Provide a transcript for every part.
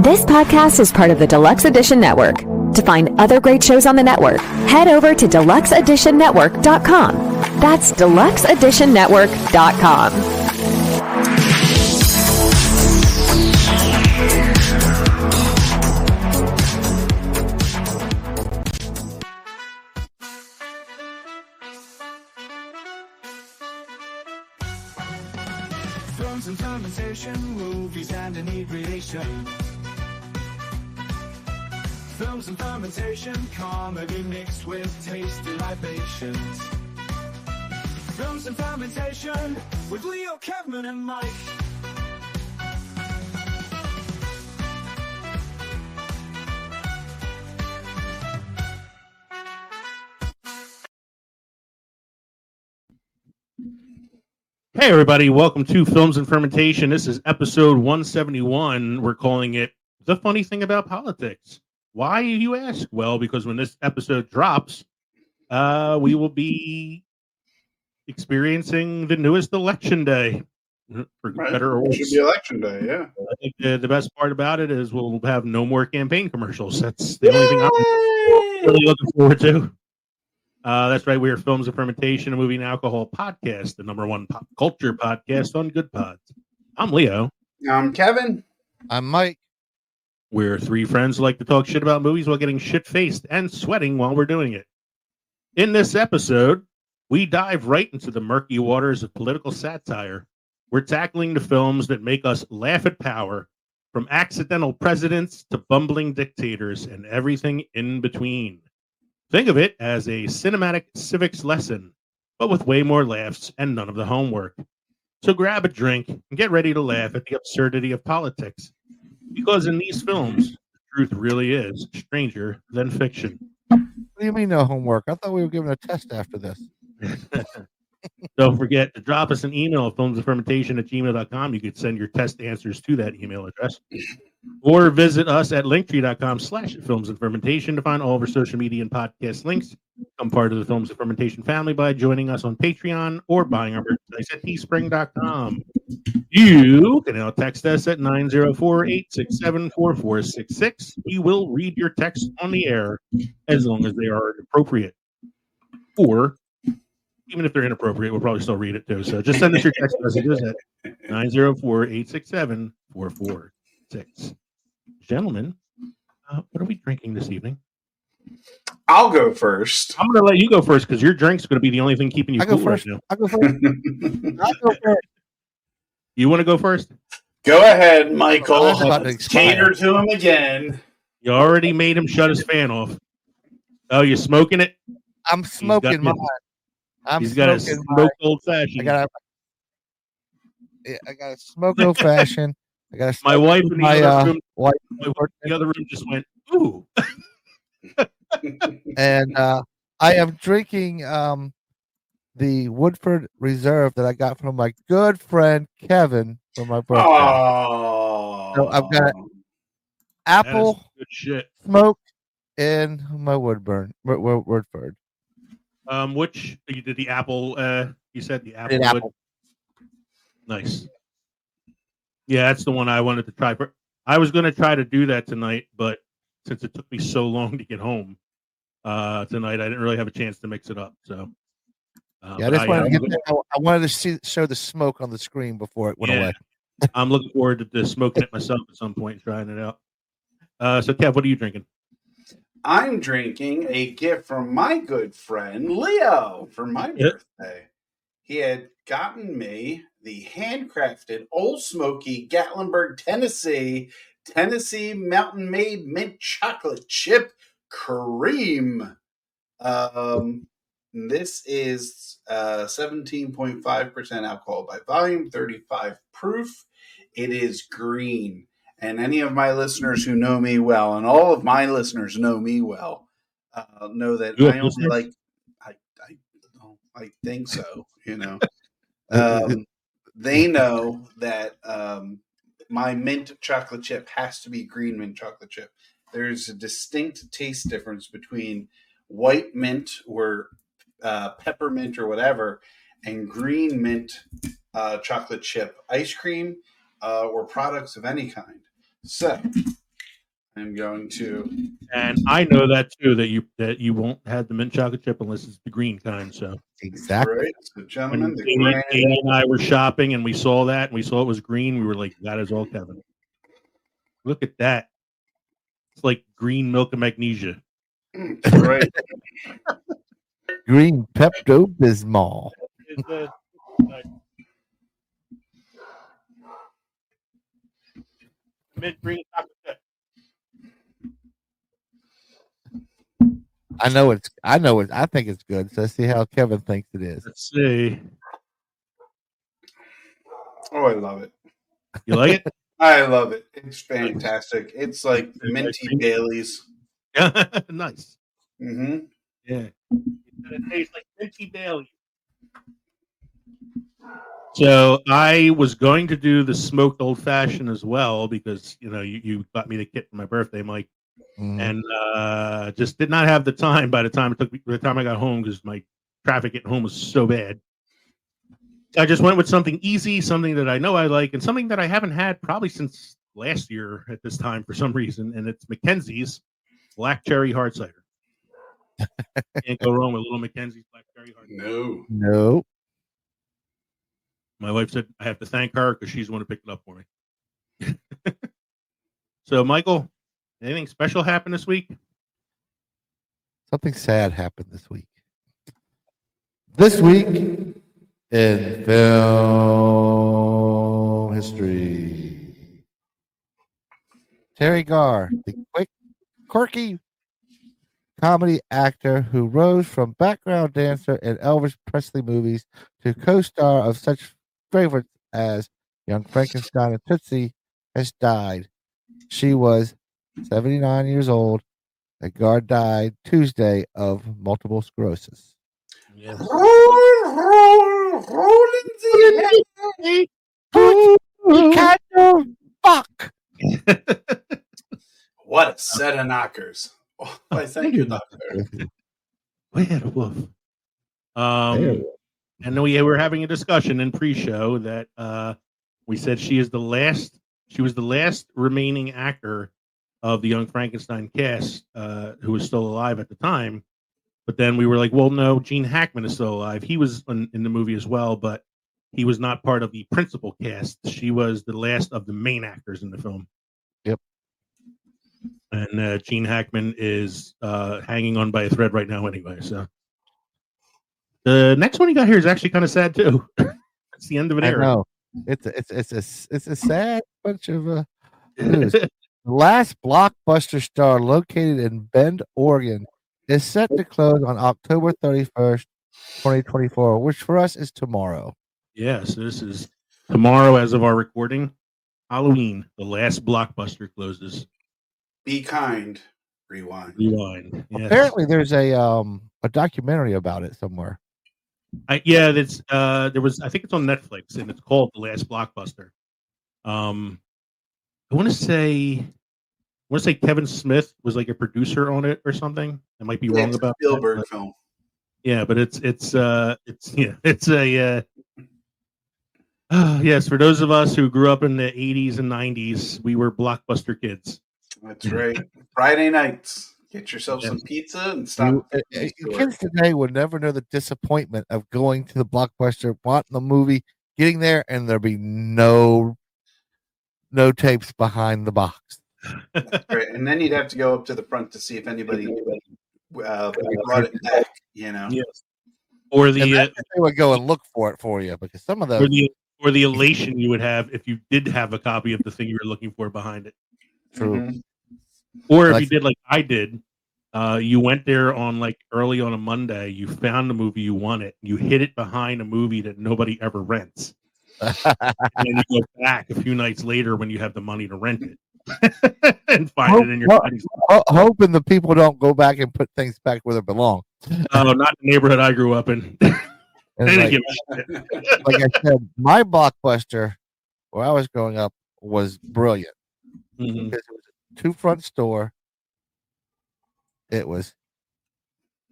This podcast is part of the Deluxe Edition Network. To find other great shows on the network, head over to deluxeeditionnetwork.com. That's deluxeeditionnetwork.com. Films and fermentation, movies and inebriation. Films and fermentation, comedy mixed with tasty libations. Films and fermentation with Leo, Kevin, and Mike. Hey everybody, welcome to Films and Fermentation. This is episode 171. We're calling it The Funny Thing About Politics. Why, you ask? Well, because when this episode drops, we will be experiencing the newest election day. For better or worse. It should be election day, yeah. I think the best part about it is we'll have no more campaign commercials. That's the only thing I'm really looking forward to. That's right. We are Films of Fermentation, a movie and alcohol podcast, the number one pop culture podcast on Good Pods. I'm Leo. I'm Kevin. I'm Mike. We're three friends who like to talk shit about movies while getting shit-faced and sweating while we're doing it. In this episode, we dive right into the murky waters of political satire. We're tackling the films that make us laugh at power, from accidental presidents to bumbling dictators and everything in between. Think of it as a cinematic civics lesson, but with way more laughs and none of the homework. So grab a drink and get ready to laugh at the absurdity of politics. Because in these films, the truth really is stranger than fiction. What do you mean no homework? I thought we were given a test after this. Don't forget to drop us an email at filmsoffermentation@gmail.com. You could send your test answers to that email address. Or visit us at linktree.com/filmsandfermentation to find all of our social media and podcast links. Become part of the Films of Fermentation family by joining us on Patreon or buying our merchandise at teespring.com. You can now text us at 904-867-4466. We will read your text on the air as long as they are appropriate. Or even if they're inappropriate, we'll probably still read it too. So just send us your text messages at 904-867-4466. Gentlemen, what are we drinking this evening? I'll go first. I'm going to let you go first because your drink's going to be the only thing keeping you cool right now. I'll go first. You want to go first? Go ahead, Michael. I was about to expire. Cater to him again. You already made him shut his fan off. Oh, you're smoking it? I'm smoking mine. He's got a smoked old fashioned. I got a smoked old fashioned. I got my wife in the other room. Wife. The other room just went ooh. And I am drinking the Woodford Reserve that I got from my good friend Kevin for my birthday. Oh, So I've got apple good shit. smoke in my Woodford. Which you did the apple? You said the apple. Apple. Nice. Yeah, that's the one I wanted to try. I was going to try to do that tonight, but since it took me so long to get home tonight, I didn't really have a chance to mix it up. So, I just wanted to I wanted to show the smoke on the screen before it went away. I'm looking forward to smoking it myself at some point, trying it out. So, Kev, what are you drinking? I'm drinking a gift from my good friend Leo for my birthday. He had gotten me the handcrafted Old Smoky Gatlinburg, Tennessee Mountain Made Mint Chocolate Chip Cream. This is 17.5% alcohol by volume, 35 proof. It is green. And any of my listeners who know me well, and all of my listeners know me well, know that I only like. I think so. You know, they know that my mint chocolate chip has to be green mint chocolate chip. There's a distinct taste difference between white mint or peppermint or whatever, and green mint chocolate chip ice cream or products of any kind. So I'm going to. And I know that too, that you won't have the mint chocolate chip unless it's the green kind. So Exactly. Right. So, gentlemen, when the Amy, grand. Amy and I were shopping and we saw that and we saw it was green, we were like, that is all Kevin. Look at that. It's like green milk and magnesia. That's right. Green Pepto Bismol. It's a, mint green chocolate chip. I think it's good. So let's see how Kevin thinks it is. Let's see. Oh, I love it. You like it? I love it. It's fantastic. It's like minty Baileys. Nice. Mm-hmm. Yeah. It tastes like minty Bailey. So I was going to do the smoked old fashioned as well because you got me the kit for my birthday, Mike, and just did not have the time by the time I got home because my traffic getting home was so bad. I just went with something easy, something that I know I like, and something that I haven't had probably since last year at this time for some reason, and it's Mackenzie's Black Cherry Hard Cider. Can't go wrong with little Mackenzie's Black Cherry Hard Cider. No. My wife said I have to thank her because she's the one who picked it up for me. So, Michael, anything special happened this week? Something sad happened this week. This week in film history, Terry Garr, the quirky comedy actor who rose from background dancer in Elvis Presley movies to co-star of such favorites as Young Frankenstein and Tootsie, has died. She was 79 years old. Garr died Tuesday of multiple sclerosis. Yes. Fuck. What a set of knockers. Oh, I thank you, doctor. We had a wolf. And then we were having a discussion in pre-show that we said she was the last remaining actor of the Young Frankenstein cast who was still alive at the time. But then we were like, well, no, Gene Hackman is still alive. He was in the movie as well, but he was not part of the principal cast. She was the last of the main actors in the film. Yep. And Gene Hackman is hanging on by a thread right now anyway. So the next one you got here is actually kind of sad too. It's the end of an era. No, it's a sad bunch of news. The last blockbuster star located in Bend, Oregon, is set to close on October 31st, 2024, which for us is tomorrow. Yes, this is tomorrow as of our recording. Halloween, the last blockbuster closes. Be kind. Rewind. Yes. Apparently, there's a documentary about it somewhere. There was. I think it's on Netflix, and it's called The Last Blockbuster. I want to say Kevin Smith was like a producer on it or something. I might be wrong about that. Spielberg that, film. Yeah, but it's yes, for those of us who grew up in the 80s and 90s, we were blockbuster kids. That's right. Friday nights. Get yourself some pizza and stop. Kids today would never know the disappointment of going to the blockbuster, wanting the movie, getting there, and there'd be no tapes behind the box. That's right. And then you'd have to go up to the front to see if anybody brought it back, Yes. Or they would go and look for it for you, because some of those. Or the elation you would have if you did have a copy of the thing you were looking for behind it. True. Mm-hmm. Or if you did like I did, you went there on like early on a Monday, you found the movie you wanted, you hid it behind a movie that nobody ever rents. And then you go back a few nights later when you have the money to rent it and find it in your buddy's. Hoping the people don't go back and put things back where they belong. Oh, not the neighborhood I grew up in. Like I said, my blockbuster where I was growing up was brilliant. Mm-hmm. Because it was a two-front store. It was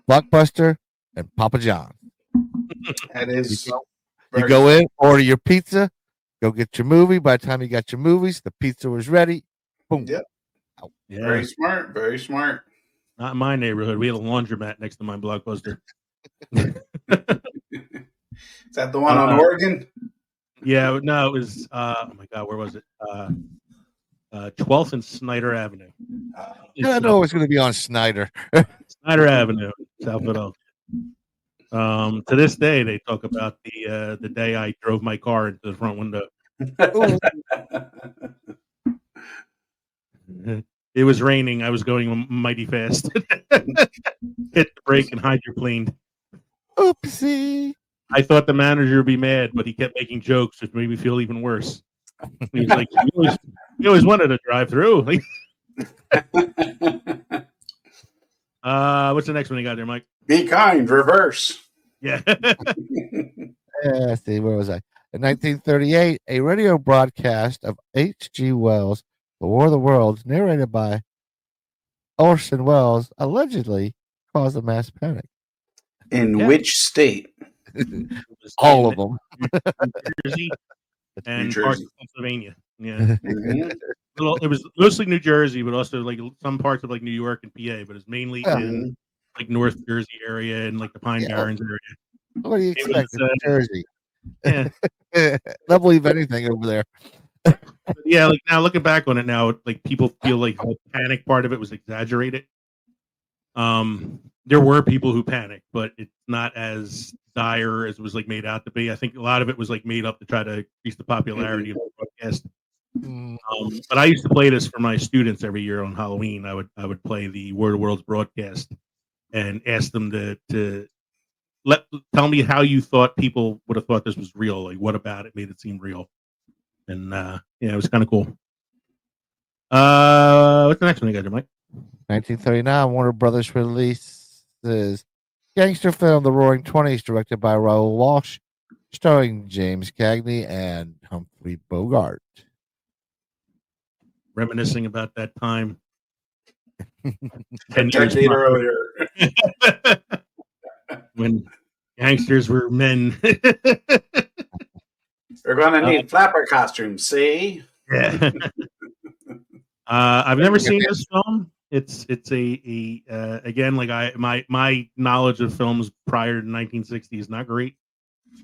Blockbuster and Papa John. That is. You go in, order your pizza, go get your movie. By the time you got your movies, the pizza was ready. Boom. Yep. Yeah, Very smart. Very smart. not in my neighborhood. We had a laundromat next to my Blockbuster. Is that the one on Oregon? Yeah, no, it was. Oh my God, where was it? 12th and Snyder Avenue. I know it was going to be on Snyder. Snyder Avenue, South Philadelphia. To this day, they talk about the day I drove my car into the front window. It was raining. I was going mighty fast. Hit the brake and hydroplaned. Oopsie. I thought the manager would be mad, but he kept making jokes, which made me feel even worse. He was like, "You always wanted to drive through." What's the next one you got there, Mike? Be kind, reverse. Yeah. Let's see, where was I? In 1938, a radio broadcast of H.G. Wells' The War of the Worlds, narrated by Orson Welles, allegedly caused a mass panic. In which state? All of them. New Jersey and New Jersey. parts of Pennsylvania. Yeah. Well, it was mostly New Jersey, but also like some parts of like New York and PA, but it's mainly in like North Jersey area and like the Pine Barrens area. What do you expect in New Jersey? Yeah. They'll believe anything over there. Yeah, like now looking back on it now, like people feel like the panic part of it was exaggerated. There were people who panicked, but it's not as dire as it was like made out to be. I think a lot of it was like made up to try to increase the popularity of the broadcast. But I used to play this for my students every year on Halloween. I would play the War of the Worlds broadcast and ask them to tell me how you thought people would have thought this was real. Like what about it made it seem real? And it was kind of cool. What's the next one you got there, Mike? 1939, Warner Brothers releases gangster film The Roaring Twenties, directed by Raoul Walsh, starring James Cagney and Humphrey Bogart. Reminiscing about that time. 10 years earlier. When gangsters were men. We're going to need flapper costumes, see? Yeah. I've never seen this film. It's a again, like my knowledge of films prior to 1960 is not great.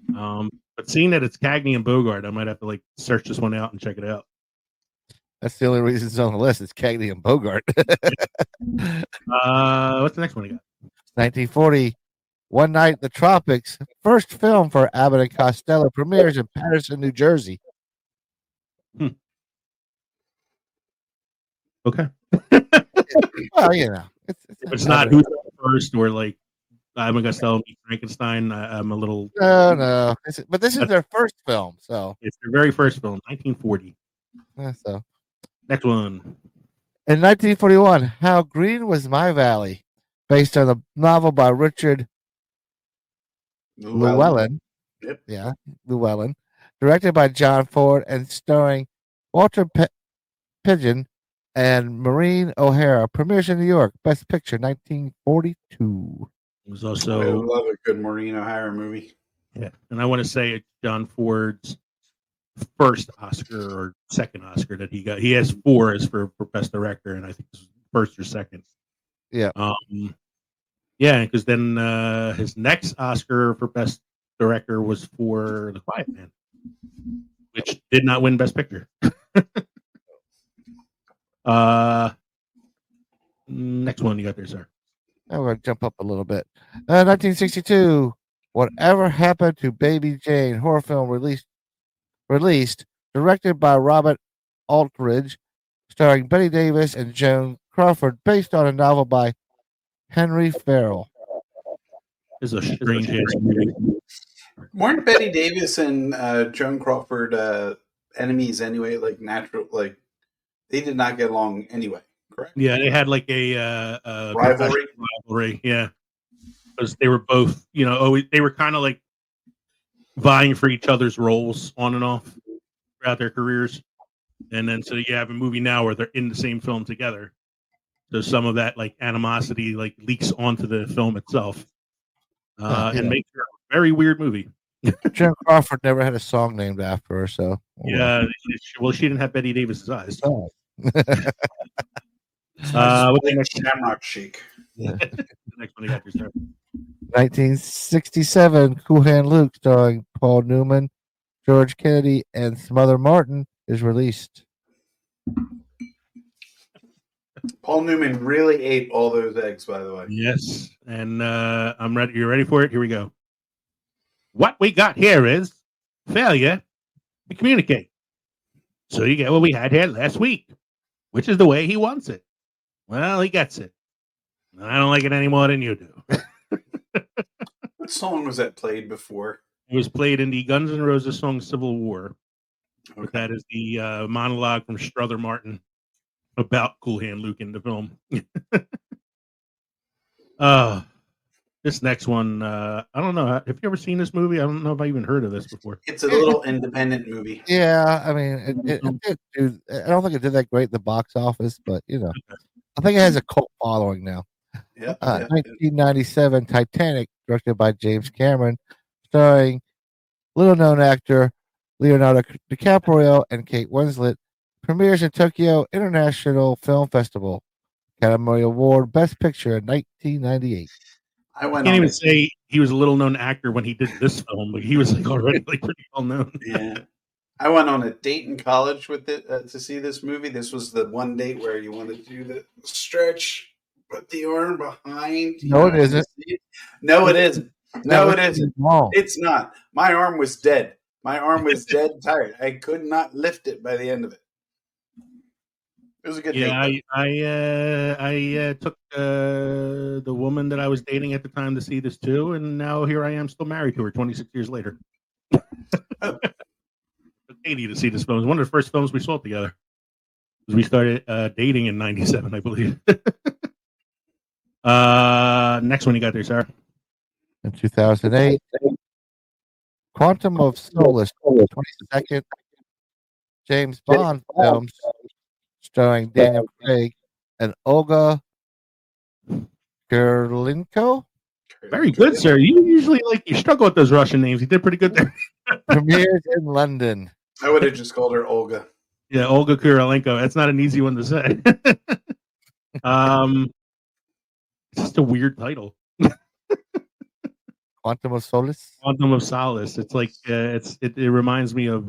But seeing that it's Cagney and Bogart, I might have to like search this one out and check it out. That's the only reason it's on the list. It's Cagney and Bogart. What's the next one you got? 1940, One Night in the Tropics, first film for Abbott and Costello, premieres in Patterson, New Jersey. Okay. Well, you know, it's not who's first or like I'm gonna sell me Frankenstein. I'm a little no. But this is their first film, so it's their very first film, 1940. So Next one. In 1941, How Green Was My Valley, based on a novel by Richard Llewellyn. Yep. Yeah, Llewellyn. Directed by John Ford and starring Walter Pidgeon and Maureen O'Hara. Premieres in New York. Best Picture, 1942. It was I also love a good Maureen O'Hara movie. yeah, and I want to say it's John Ford's first Oscar or second Oscar that he got. He has 4 as for best director, and I think this was first or second. Yeah. Yeah, because then his next Oscar for best director was for The Quiet Man, which did not win Best Picture. Next one you got there, sir. I'm going to jump up a little bit. 1962, Whatever Happened to Baby Jane, horror film released, directed by Robert Aldridge, starring Betty Davis and Joan Crawford, based on a novel by Henry Farrell. This is a strange ass movie. Weren't Betty Davis and Joan Crawford enemies anyway? Like natural, like they did not get along anyway. Correct? Yeah, they had like a rivalry. Yeah, because they were both, they were kind of like vying for each other's roles on and off throughout their careers, and then so you have a movie now where they're in the same film together. So some of that like animosity like leaks onto the film itself, and makes it a very weird movie. Joan Crawford never had a song named after her, so Yeah, well, she didn't have Betty Davis's eyes. Oh. What's the next Shamrock Chic. the next one you got there, sir? 1967, Cool Hand Luke, starring Paul Newman, George Kennedy, and Smother Martin, is released. Paul Newman really ate all those eggs, by the way. Yes, and I'm ready. You ready for it? Here we go. What we got here is failure to communicate. So you get what we had here last week, which is the way he wants it. Well, he gets it. I don't like it any more than you do. What song was that played before? It was played in the Guns N' Roses song "Civil War." Okay. But that is the monologue from Strother Martin about Cool Hand Luke in the film. This next one, I don't know. Have you ever seen this movie? I don't know if I even heard of this before. It's a little independent movie. Yeah, I mean, it did do. I don't think it did that great at the box office, but I think it has a cult following now. Yeah. 1997, Titanic, directed by James Cameron, starring little-known actor Leonardo DiCaprio and Kate Winslet, premieres in Tokyo International Film Festival. Academy Award Best Picture in 1998. I can't even say he was a little-known actor when he did this film. Like he was like already like pretty well-known. Yeah. I went on a date in college with it to see this movie. This was the one date where you wanted to do the stretch, put the arm behind. No, it isn't. No, it isn't. No, it isn't. Wrong. It's not. My arm was dead. My arm was dead tired. I could not lift it by the end of it. It was a good date. I took the woman that I was dating at the time to see this too, and now here I am still married to her 26 years later. Oh. Katie to see this film. It was one of the first films we saw together. We started dating in '97, I believe. Next one you got there, Sarah. In 2008, Quantum of Solace, 22nd James Bond films starring Daniel Craig and Olga Kurylenko. Very good, sir. You usually you struggle with those Russian names. You did pretty good there. Premieres in London. I would have just called her Olga. Yeah, Olga Kurylenko. That's not an easy one to say. It's just a weird title. Quantum of Solace. Quantum of Solace. It's like it reminds me of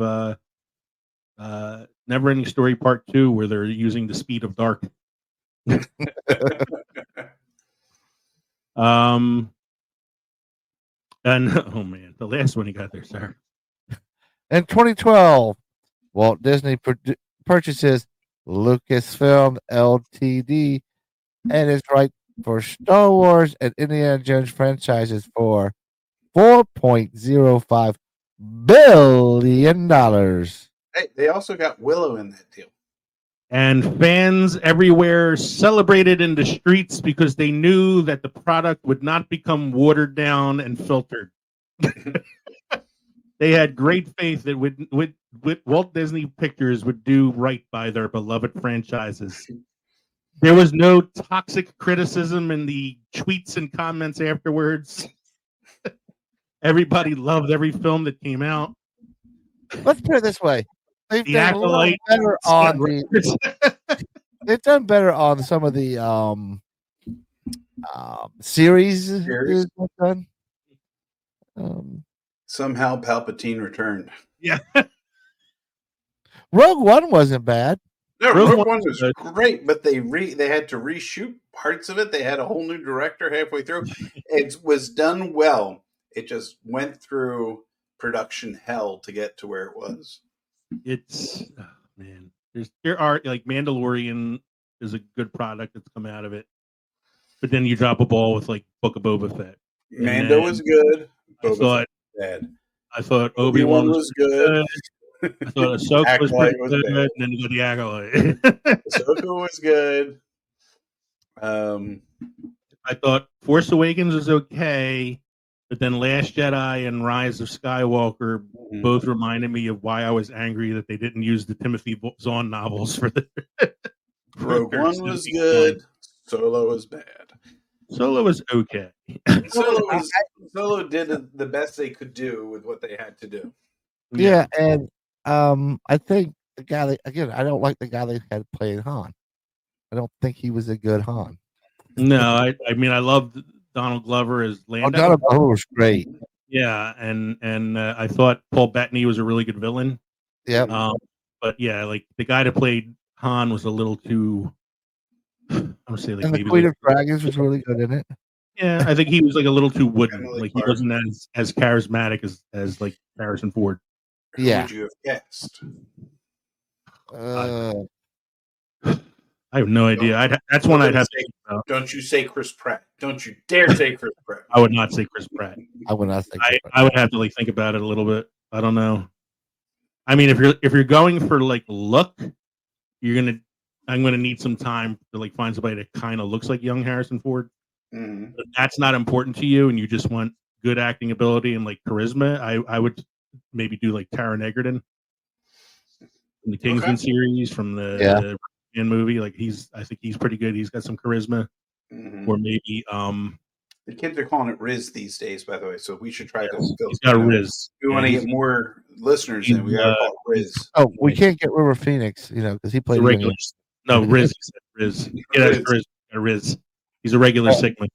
Never Ending Story Part 2, where they're using the speed of dark. And oh man, the last one you got there, sir. In 2012, Walt Disney purchases Lucasfilm Ltd. and its right for Star Wars and Indiana Jones franchises for $4.05 billion. Hey, they also got Willow in that deal. And fans everywhere celebrated in the streets because they knew that the product would not become watered down and filtered. They had great faith that with Walt Disney Pictures would do right by their beloved franchises. There was no toxic criticism in the tweets and comments afterwards. Everybody loved every film that came out. Let's put it this way. They've The done a little Acolyte, better on they've done better on some of the series. Done. Somehow Palpatine returned. Yeah. Rogue One wasn't bad. No, Rogue Rogue One One was great, but they had to reshoot parts of it. They had a whole new director halfway through. It was done well. It just went through production hell to get to where it was. It's man. There are like Mandalorian is a good product that's come out of it, but then you drop a ball with like Book of Boba Fett. Mando was good. I thought Obi-Wan was good. I thought Ahsoka was pretty good, and then you got the Acolyte. Ahsoka was good. I thought Force Awakens was okay, but then Last Jedi and Rise of Skywalker both reminded me of why I was angry that they didn't use the Timothy Zahn novels for the. Rogue One was good. Solo was bad. Solo was okay. Solo did the best they could do with what they had to do. Yeah, and I think the guy I don't like the guy they had playing Han. I don't think he was a good Han. No, I mean I loved Donald Glover as Oh, Lando. Donald Glover was great. Yeah, and I thought Paul Bettany was a really good villain. Yep. But yeah, like the guy that played Han was a little too. I would say like And the maybe Queen like of Dragons was really good in it. yeah, I think he was like a little too wooden. Emily Like he Clark. wasn't as charismatic as like Harrison Ford. Who Yeah. would you have guessed? I have no idea. That's one I'd have to think about. Don't you say Chris Pratt. Don't you dare say Chris Pratt. I would not say Chris Pratt. I would not say. I would have to like think about it a little bit. I don't know. I mean, if you're going for like look, I'm gonna need some time to like find somebody that kind of looks like young Harrison Ford. Mm-hmm. But that's not important to you, and you just want good acting ability and like charisma. I would maybe do like Taron Egerton from the Kingsman series, from the movie. Like I think he's pretty good. He's got some charisma. Mm-hmm. Or maybe the kids are calling it Riz these days, by the way. So we should try to. He's got Riz. We want to get more listeners in. We got to call it Riz. Oh, we can't get River Phoenix, because he played regular. No, Riz. Riz. Yeah, that's Riz. Riz. He's a regular Sigma.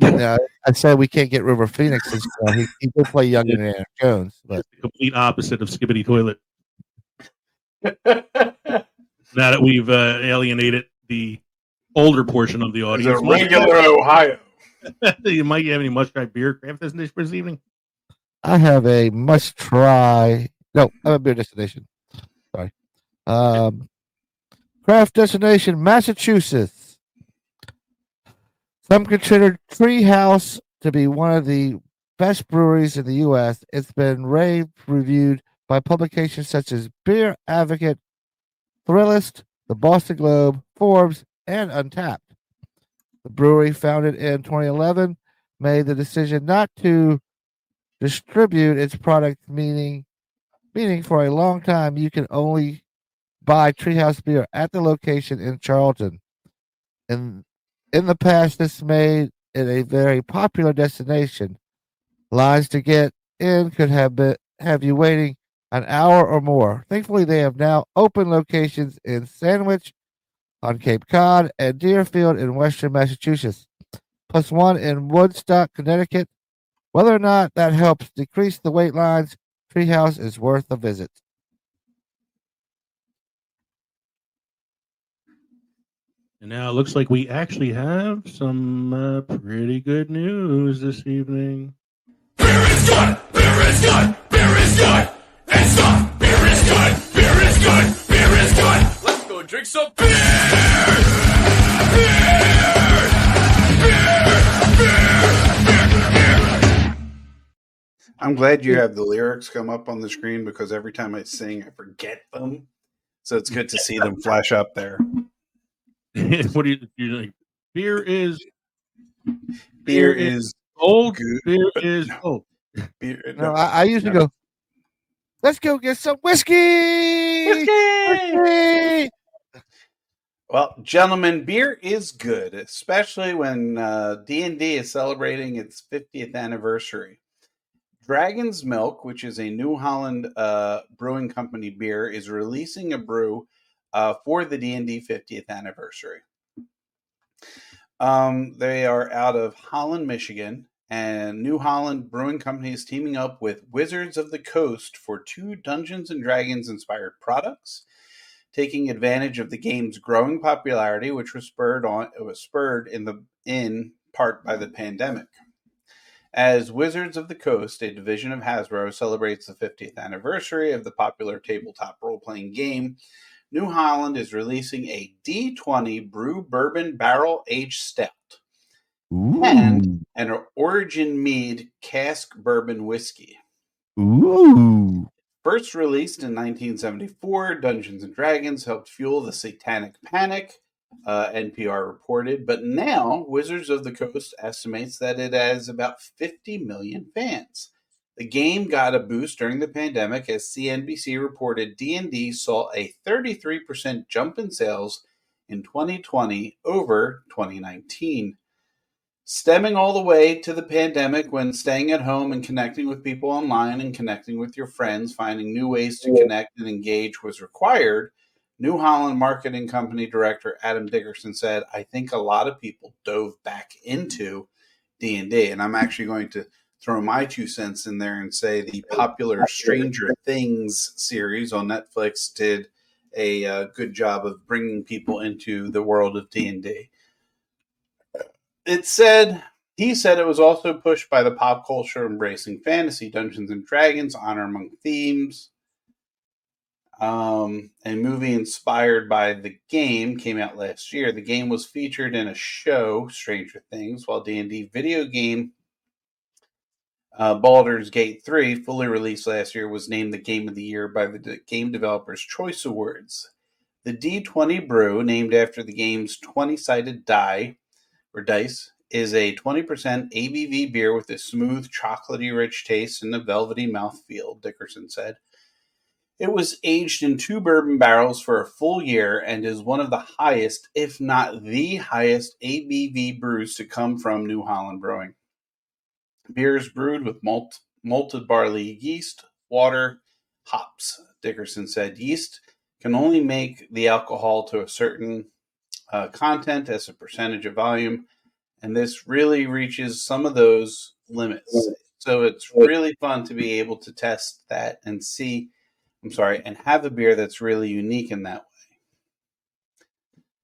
Yeah, I said we can't get River Phoenix. He did play young Indiana Jones, but the complete opposite of Skibbity Toilet. Now that we've alienated the older portion of the audience, it's a regular Ohio. You might have any must-try beer craft destination for this evening? I have a must-try. No, I have a beer destination. Sorry. Craft destination, Massachusetts. Some consider Treehouse to be one of the best breweries in the U.S. It's been rave reviewed by publications such as Beer Advocate, Thrillist, the Boston Globe, Forbes, and Untapped. The brewery, founded in 2011, made the decision not to distribute its product, meaning for a long time you can only buy Treehouse beer at the location in Charlton. In the past, this made it a very popular destination. Lines to get in could have you waiting an hour or more. Thankfully, they have now opened locations in Sandwich, on Cape Cod, and Deerfield in western Massachusetts, plus one in Woodstock, Connecticut. Whether or not that helps decrease the wait lines, Treehouse is worth a visit. And now it looks like we actually have some pretty good news this evening. Beer is good! Beer is good! Beer is good! And stop! Beer is good! Beer is good! Beer is good! Let's go drink some beer! I'm glad you have the lyrics come up on the screen because every time I sing, I forget them. So it's good to see them flash up there. What do you like? Beer is old. Good. Beer is old. No, I usually go, let's go get some whiskey! Whiskey! Well, gentlemen, beer is good, especially when D&D is celebrating its 50th anniversary. Dragon's Milk, which is a New Holland brewing company beer, is releasing a brew for the D&D 50th anniversary. They are out of Holland, Michigan, and New Holland Brewing Company is teaming up with Wizards of the Coast for 2 Dungeons & Dragons inspired products, taking advantage of the game's growing popularity, which was spurred in part by the pandemic. As Wizards of the Coast, a division of Hasbro, celebrates the 50th anniversary of the popular tabletop role-playing game, New Holland is releasing a D20 Brew Bourbon Barrel Aged Stout and an Origin Mead Cask Bourbon Whiskey. Ooh. First released in 1974, Dungeons & Dragons helped fuel the Satanic Panic, NPR reported, but now Wizards of the Coast estimates that it has about 50 million fans. The game got a boost during the pandemic as CNBC reported D&D saw a 33% jump in sales in 2020 over 2019. Stemming all the way to the pandemic, when staying at home and connecting with people online and connecting with your friends, finding new ways to connect and engage was required, New Holland marketing company director Adam Dickerson said, I think a lot of people dove back into D&D. And I'm actually going to throw my 2 cents in there and say the popular Stranger Things series on Netflix did a good job of bringing people into the world of D&D. He said it was also pushed by the pop culture embracing fantasy, Dungeons and Dragons, Honor Among Thieves. A movie inspired by the game came out last year. The game was featured in a show, Stranger Things, while D&D video game Baldur's Gate 3, fully released last year, was named the Game of the Year by the Game Developers' Choice Awards. The D20 Brew, named after the game's 20-sided dice, is a 20% ABV beer with a smooth, chocolatey rich taste and a velvety mouthfeel, Dickerson said. It was aged in 2 bourbon barrels for a full year and is one of the highest, if not the highest, ABV brews to come from New Holland Brewing. Beer is brewed with malted barley, yeast, water, hops, Dickerson said. Yeast can only make the alcohol to a certain content as a percentage of volume, and this really reaches some of those limits. So it's really fun to be able to test that and and have a beer that's really unique in that way.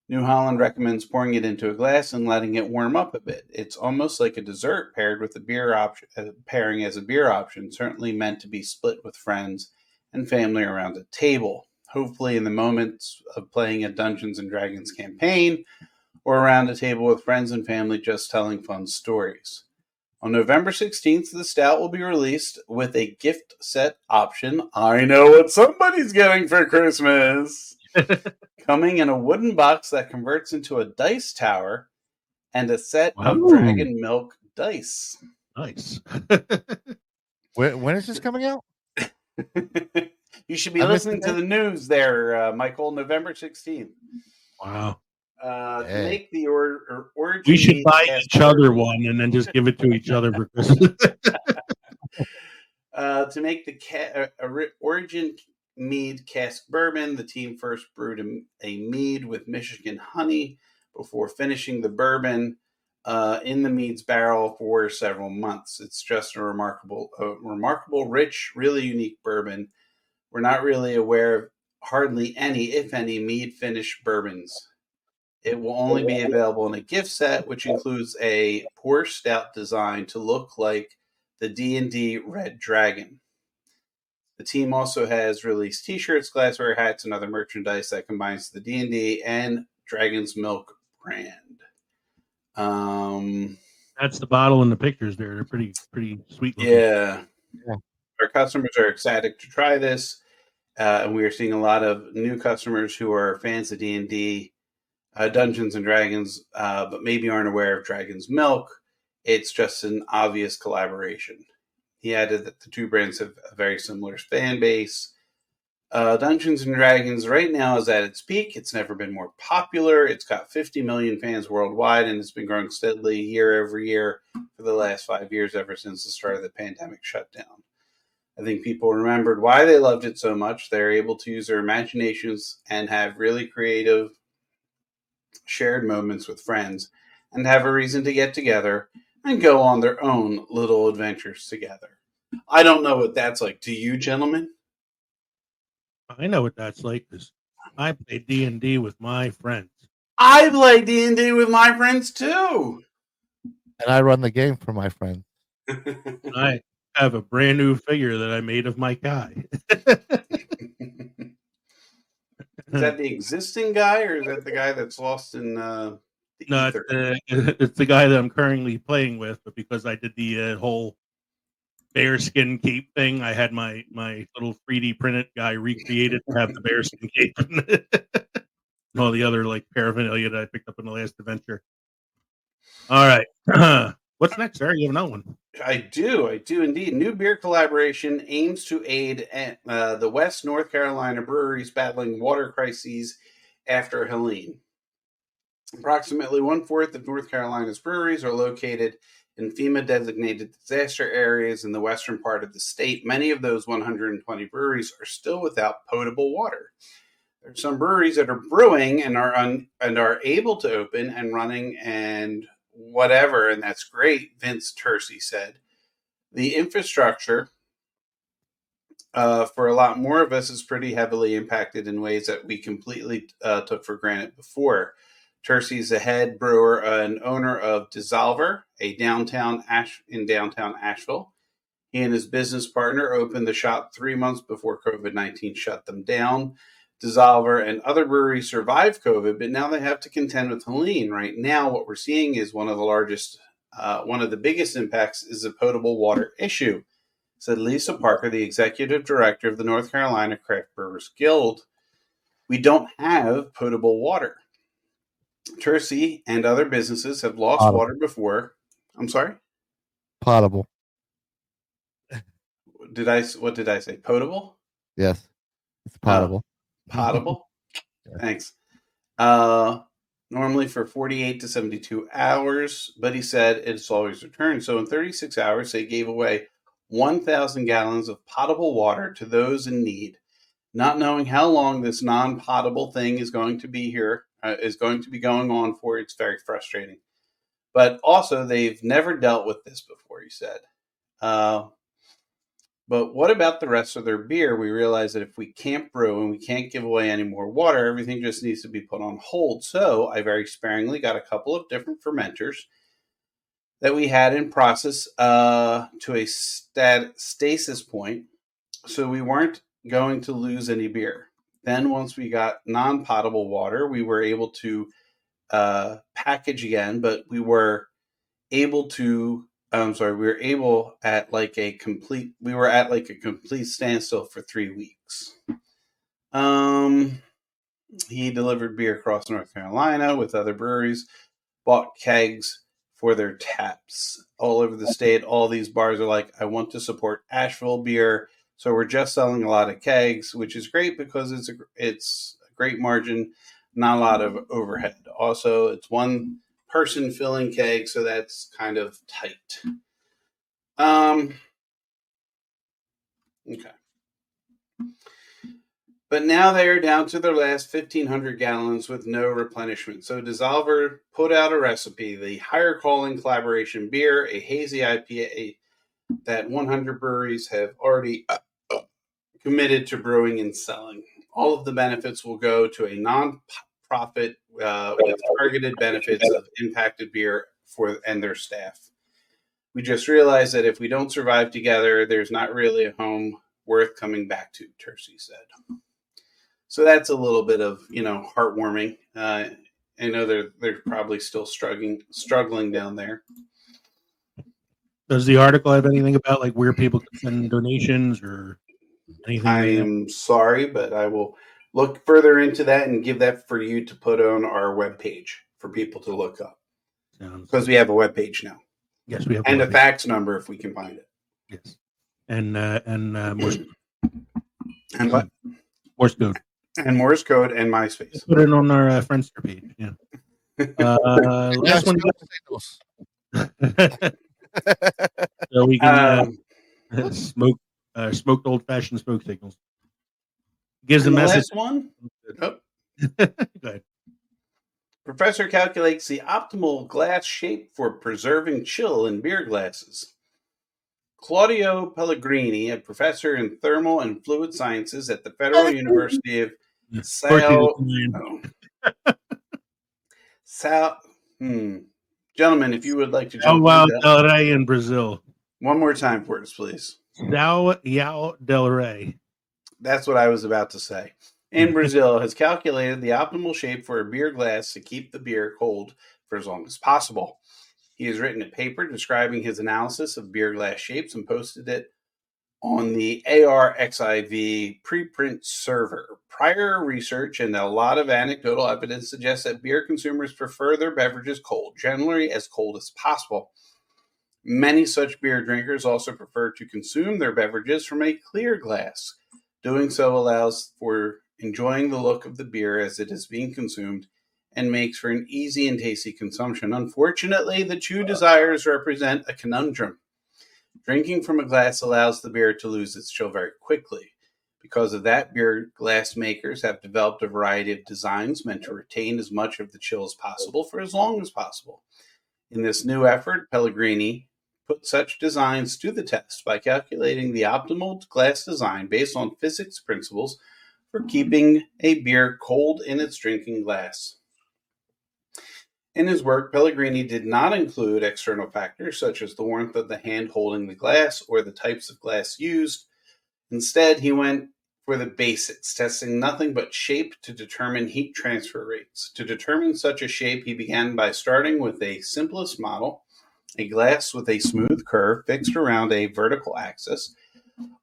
New Holland recommends pouring it into a glass and letting it warm up a bit. It's almost like a dessert paired with a beer option, pairing as a beer option, certainly meant to be split with friends and family around a table. Hopefully in the moments of playing a Dungeons and Dragons campaign or around a table with friends and family just telling fun stories. On November 16th, the stout will be released with a gift set option. I know what somebody's getting for Christmas. Coming in a wooden box that converts into a dice tower and a set of dragon milk dice. Nice. When is this coming out? You should be listening to the news there, Michael, November 16th. Wow. To make the origin. We should buy each other one and then just give it to each other for Christmas. To make the origin mead cask bourbon, the team first brewed a mead with Michigan honey before finishing the bourbon in the mead's barrel for several months. It's just a remarkable, rich, really unique bourbon. We're not really aware of hardly any, if any, mead finished bourbons. It will only be available in a gift set, which includes a pour stout design to look like the D&D Red Dragon. The team also has released T-shirts, glassware, hats, and other merchandise that combines the D&D and Dragon's Milk brand. That's the bottle and the pictures there. They're pretty sweet looking. Yeah. Our customers are ecstatic to try this, and we are seeing a lot of new customers who are fans of D&D, Dungeons and Dragons, but maybe aren't aware of Dragon's Milk. It's just an obvious collaboration. He added that the 2 brands have a very similar fan base. Dungeons and Dragons right now is at its peak. It's never been more popular. It's got 50 million fans worldwide, and it's been growing steadily year over year for the last 5 years, ever since the start of the pandemic shutdown. I think people remembered why they loved it so much. They're able to use their imaginations and have really creative shared moments with friends and have a reason to get together and go on their own little adventures together. I don't know what that's like. Do you, gentlemen? I know what that's like because I play D&D with my friends. I play D&D with my friends too. And I run the game for my friends. I have a brand new figure that I made of my guy. Is that the existing guy, or is that the guy that's lost in the ether? It's the guy that I'm currently playing with, but because I did the whole bearskin cape thing, I had my little 3D printed guy recreated to have the bearskin cape and all the other like paraphernalia that I picked up in the last adventure. All right. What's next, sir? You have another one. I do indeed. New beer collaboration aims to aid the West North Carolina breweries battling water crises after Helene. Approximately 1/4 of North Carolina's breweries are located in FEMA-designated disaster areas in the western part of the state. Many of those 120 breweries are still without potable water. There's some breweries that are brewing and are able to open and running and whatever, and that's great, Vince Tercy said. The infrastructure for a lot more of us is pretty heavily impacted in ways that we completely took for granted before. Tercy's a head brewer and owner of Dissolver, in downtown Asheville. He and his business partner opened the shop 3 months before COVID-19 shut them down. Dissolver and other breweries survived COVID, but now they have to contend with Helene. Right now, what we're seeing is one of the biggest impacts is the potable water issue, said Lisa Parker, the executive director of the North Carolina Craft Brewers Guild. We don't have potable water. Tercy and other businesses have lost water before. I'm sorry? Potable. What did I say? Potable? Yes. It's potable. Potable? Yeah. Thanks. Normally for 48 to 72 hours, but he said it's always returned. So in 36 hours, they gave away 1,000 gallons of potable water to those in need, not knowing how long this non-potable thing is going to be here, is going to be going on for. It's very frustrating. But also, they've never dealt with this before, he said. But what about the rest of their beer? We realize that if we can't brew and we can't give away any more water, everything just needs to be put on hold. So I very sparingly got a couple of different fermenters that we had in process to a stasis point, so we weren't going to lose any beer. Then once we got non-potable water, we were able to package again, but we were at like a complete standstill for 3 weeks. He delivered beer across North Carolina with other breweries, bought kegs for their taps all over the state. All these bars are like, I want to support Asheville beer. So we're just selling a lot of kegs, which is great because it's a great margin, not a lot of overhead. Also, it's one person filling kegs, so that's kind of tight. Okay. But now they are down to their last 1,500 gallons with no replenishment. So Dissolver put out a recipe, the Higher Calling Collaboration Beer, a hazy IPA that 100 breweries have already committed to brewing and selling. All of the benefits will go to a non-profit with targeted benefits of impacted beer and their staff. We just realized that if we don't survive together, there's not really a home worth coming back to, Tercy said. So that's a little bit of, heartwarming. I know they're probably still struggling down there. Does the article have anything about like where people can send donations or anything? I am sorry, but I will look further into that and give that for you to put on our webpage for people to look up. Because we have a webpage now. Yes, we have. And a fax number if we can find it. Yes. And Morse. And what? Morse code. And Morse code and MySpace. Put it on our Friendster page. Yeah. Last one. So we can smoked old-fashioned smoke signals. Gives a message. Last one. Oh. Go ahead. Professor calculates the optimal glass shape for preserving chill in beer glasses. Claudio Pellegrini, a professor in thermal and fluid sciences at the Federal University of Gentlemen, if you would like to jump Del Rey in Brazil. One more time for us, please. São del Rey. That's what I was about to say. In Brazil, has calculated the optimal shape for a beer glass to keep the beer cold for as long as possible. He has written a paper describing his analysis of beer glass shapes and posted it on the ARXIV preprint server. Prior research and a lot of anecdotal evidence suggests that beer consumers prefer their beverages cold, generally as cold as possible. Many such beer drinkers also prefer to consume their beverages from a clear glass. Doing so allows for enjoying the look of the beer as it is being consumed and makes for an easy and tasty consumption. Unfortunately, the two desires represent a conundrum. Drinking from a glass allows the beer to lose its chill very quickly. Because of that, beer glass makers have developed a variety of designs meant to retain as much of the chill as possible for as long as possible. In this new effort, Pellegrini put such designs to the test by calculating the optimal glass design based on physics principles for keeping a beer cold in its drinking glass. In his work, Pellegrini did not include external factors such as the warmth of the hand holding the glass or the types of glass used. Instead, he went for the basics, testing nothing but shape to determine heat transfer rates. To determine such a shape, he began by starting with a simplest model, a glass with a smooth curve fixed around a vertical axis,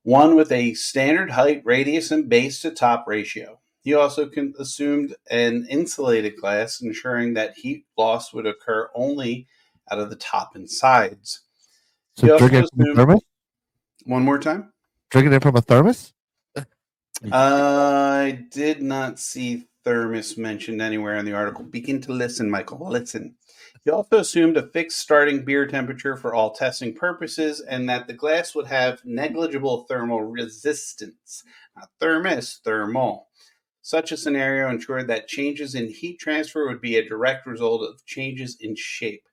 one with a standard height, radius, and base to top ratio. He also assumed an insulated glass, ensuring that heat loss would occur only out of the top and sides. So He also drinking from a thermos? One more time? Drinking it from a thermos? I did not see thermos mentioned anywhere in the article. Begin to listen, Michael. Listen. He also assumed a fixed starting beer temperature for all testing purposes and that the glass would have negligible thermal resistance. Not thermos, thermal. Such a scenario ensured that changes in heat transfer would be a direct result of changes in shape.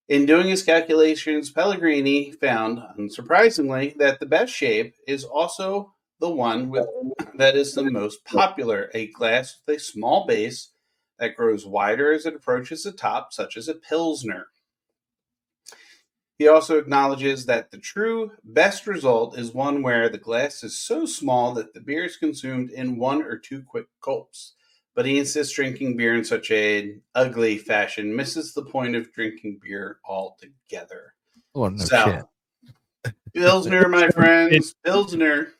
In doing his calculations, Pellegrini found, unsurprisingly, that the best shape is also the one that is the most popular, a glass with a small base that grows wider as it approaches the top, such as a Pilsner. He also acknowledges that the true best result is one where the glass is so small that the beer is consumed in 1 or 2 quick gulps. But he insists drinking beer in such an ugly fashion misses the point of drinking beer altogether. Oh, no So, shit. Pilsner, my friends, Pilsner.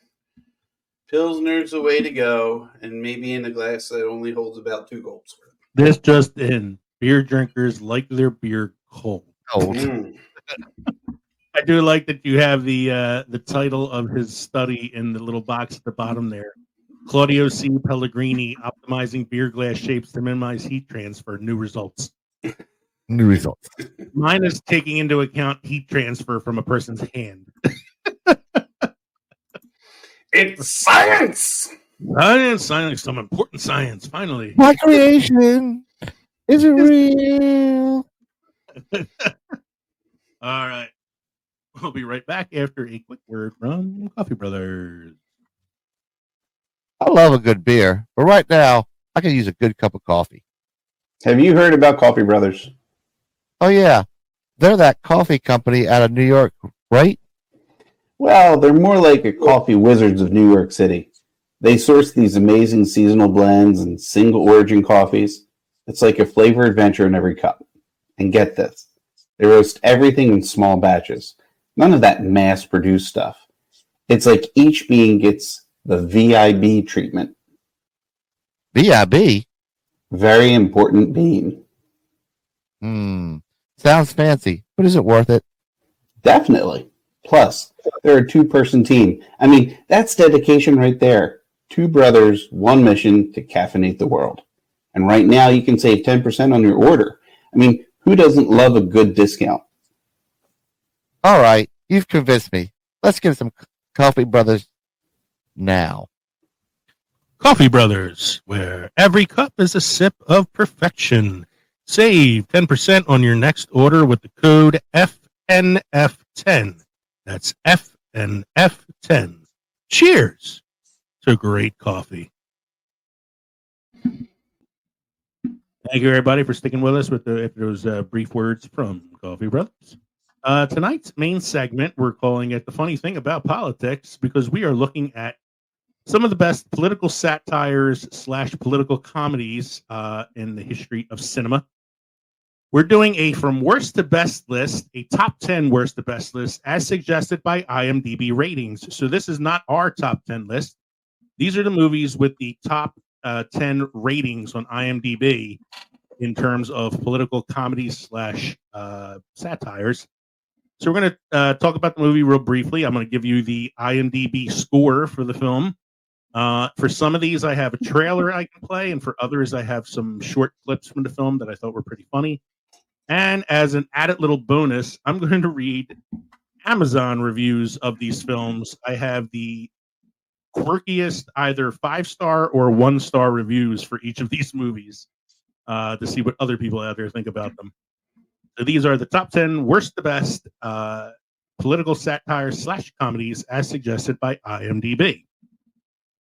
Pilsner's the way to go, and maybe in a glass that only holds about 2 gulps. This just in: beer drinkers like their beer cold. I do like that you have the title of his study in the little box at the bottom there. Claudio C. Pellegrini optimizing beer glass shapes to minimize heat transfer. New results. New results. Mine is taking into account heat transfer from a person's hand. It's science! Science, some important science, finally. My creation is real. All right. We'll be right back after a quick word from Coffee Brothers. I love a good beer, but right now, I could use a good cup of coffee. Have you heard about Coffee Brothers? Oh, yeah. They're that coffee company out of New York, right? Well, they're more like a coffee wizards of New York City. They source these amazing seasonal blends and single origin coffees. It's like a flavor adventure in every cup. And get this, they roast everything in small batches. None of that mass-produced stuff. It's like each bean gets the VIB treatment. VIB? Very important bean. Sounds fancy, but is it worth it? Definitely. Plus, they're a 2-person team. I mean, that's dedication right there. 2 brothers, 1 mission to caffeinate the world. And right now, you can save 10% on your order. I mean, who doesn't love a good discount? All right, you've convinced me. Let's get some Coffee Brothers now. Coffee Brothers, where every cup is a sip of perfection. Save 10% on your next order with the code FNF10. That's FNF10. Cheers to great coffee. Thank you, everybody, for sticking with us with those brief words from Coffee Brothers. Tonight's main segment, we're calling it The Funny Thing About Politics, because we are looking at some of the best political satires / political comedies in the history of cinema. We're doing a from worst to best list, a top 10 worst to best list, as suggested by IMDb ratings. So this is not our top 10 list. These are the movies with the top 10 ratings on IMDb in terms of political comedies / satires. So we're going to talk about the movie real briefly. I'm going to give you the IMDb score for the film. For some of these, I have a trailer I can play, and for others, I have some short clips from the film that I thought were pretty funny. And as an added little bonus, I'm going to read Amazon reviews of these films. I have the quirkiest either 5-star or 1-star reviews for each of these movies to see what other people out there think about them. So these are the top 10 worst to best political satire / comedies as suggested by IMDb.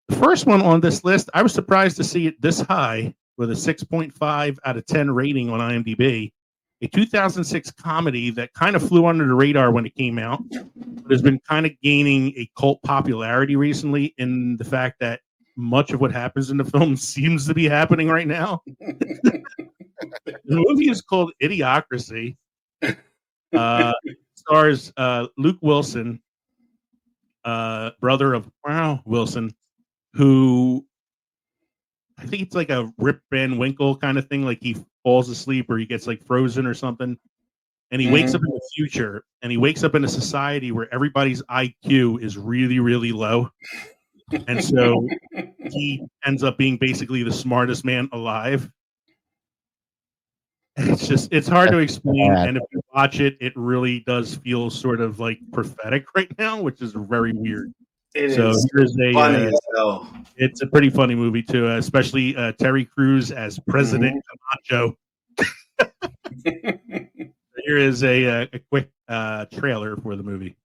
The first one on this list, I was surprised to see it this high with a 6.5 out of 10 rating on IMDb. A 2006 comedy that kind of flew under the radar when it came out, but has been kind of gaining a cult popularity recently in the fact that much of what happens in the film seems to be happening right now. The movie is called Idiocracy. Stars Luke Wilson, brother of Wilson, who I think it's like a Rip Van Winkle kind of thing. Like he falls asleep or he gets like frozen or something. And he wakes up in the future, and he wakes up in a society where everybody's IQ is really, really low. And so he ends up being basically the smartest man alive. And it's hard to explain. And if you watch it, it really does feel sort of like prophetic right now, which is very weird. It so is here's funny as hell. It's a pretty funny movie too, especially Terry Crews as President Camacho. Here is a quick trailer for the movie.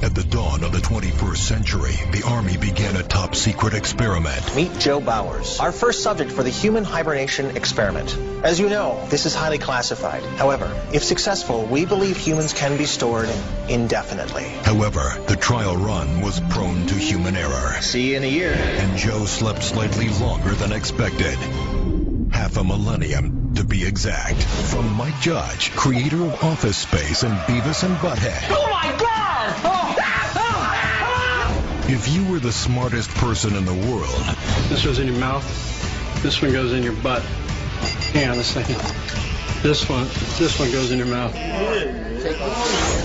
At the dawn of the 21st century, the Army began a top-secret experiment. Meet Joe Bowers, our first subject for the human hibernation experiment. As you know, this is highly classified. However, if successful, we believe humans can be stored indefinitely. However, the trial run was prone to human error. See you in a year. And Joe slept slightly longer than expected. Half a millennium, to be exact. From Mike Judge, creator of Office Space and Beavis and Butthead. Oh my God! If you were the smartest person in the world... This goes in your mouth. This one goes in your butt. Hang on a second. This one goes in your mouth.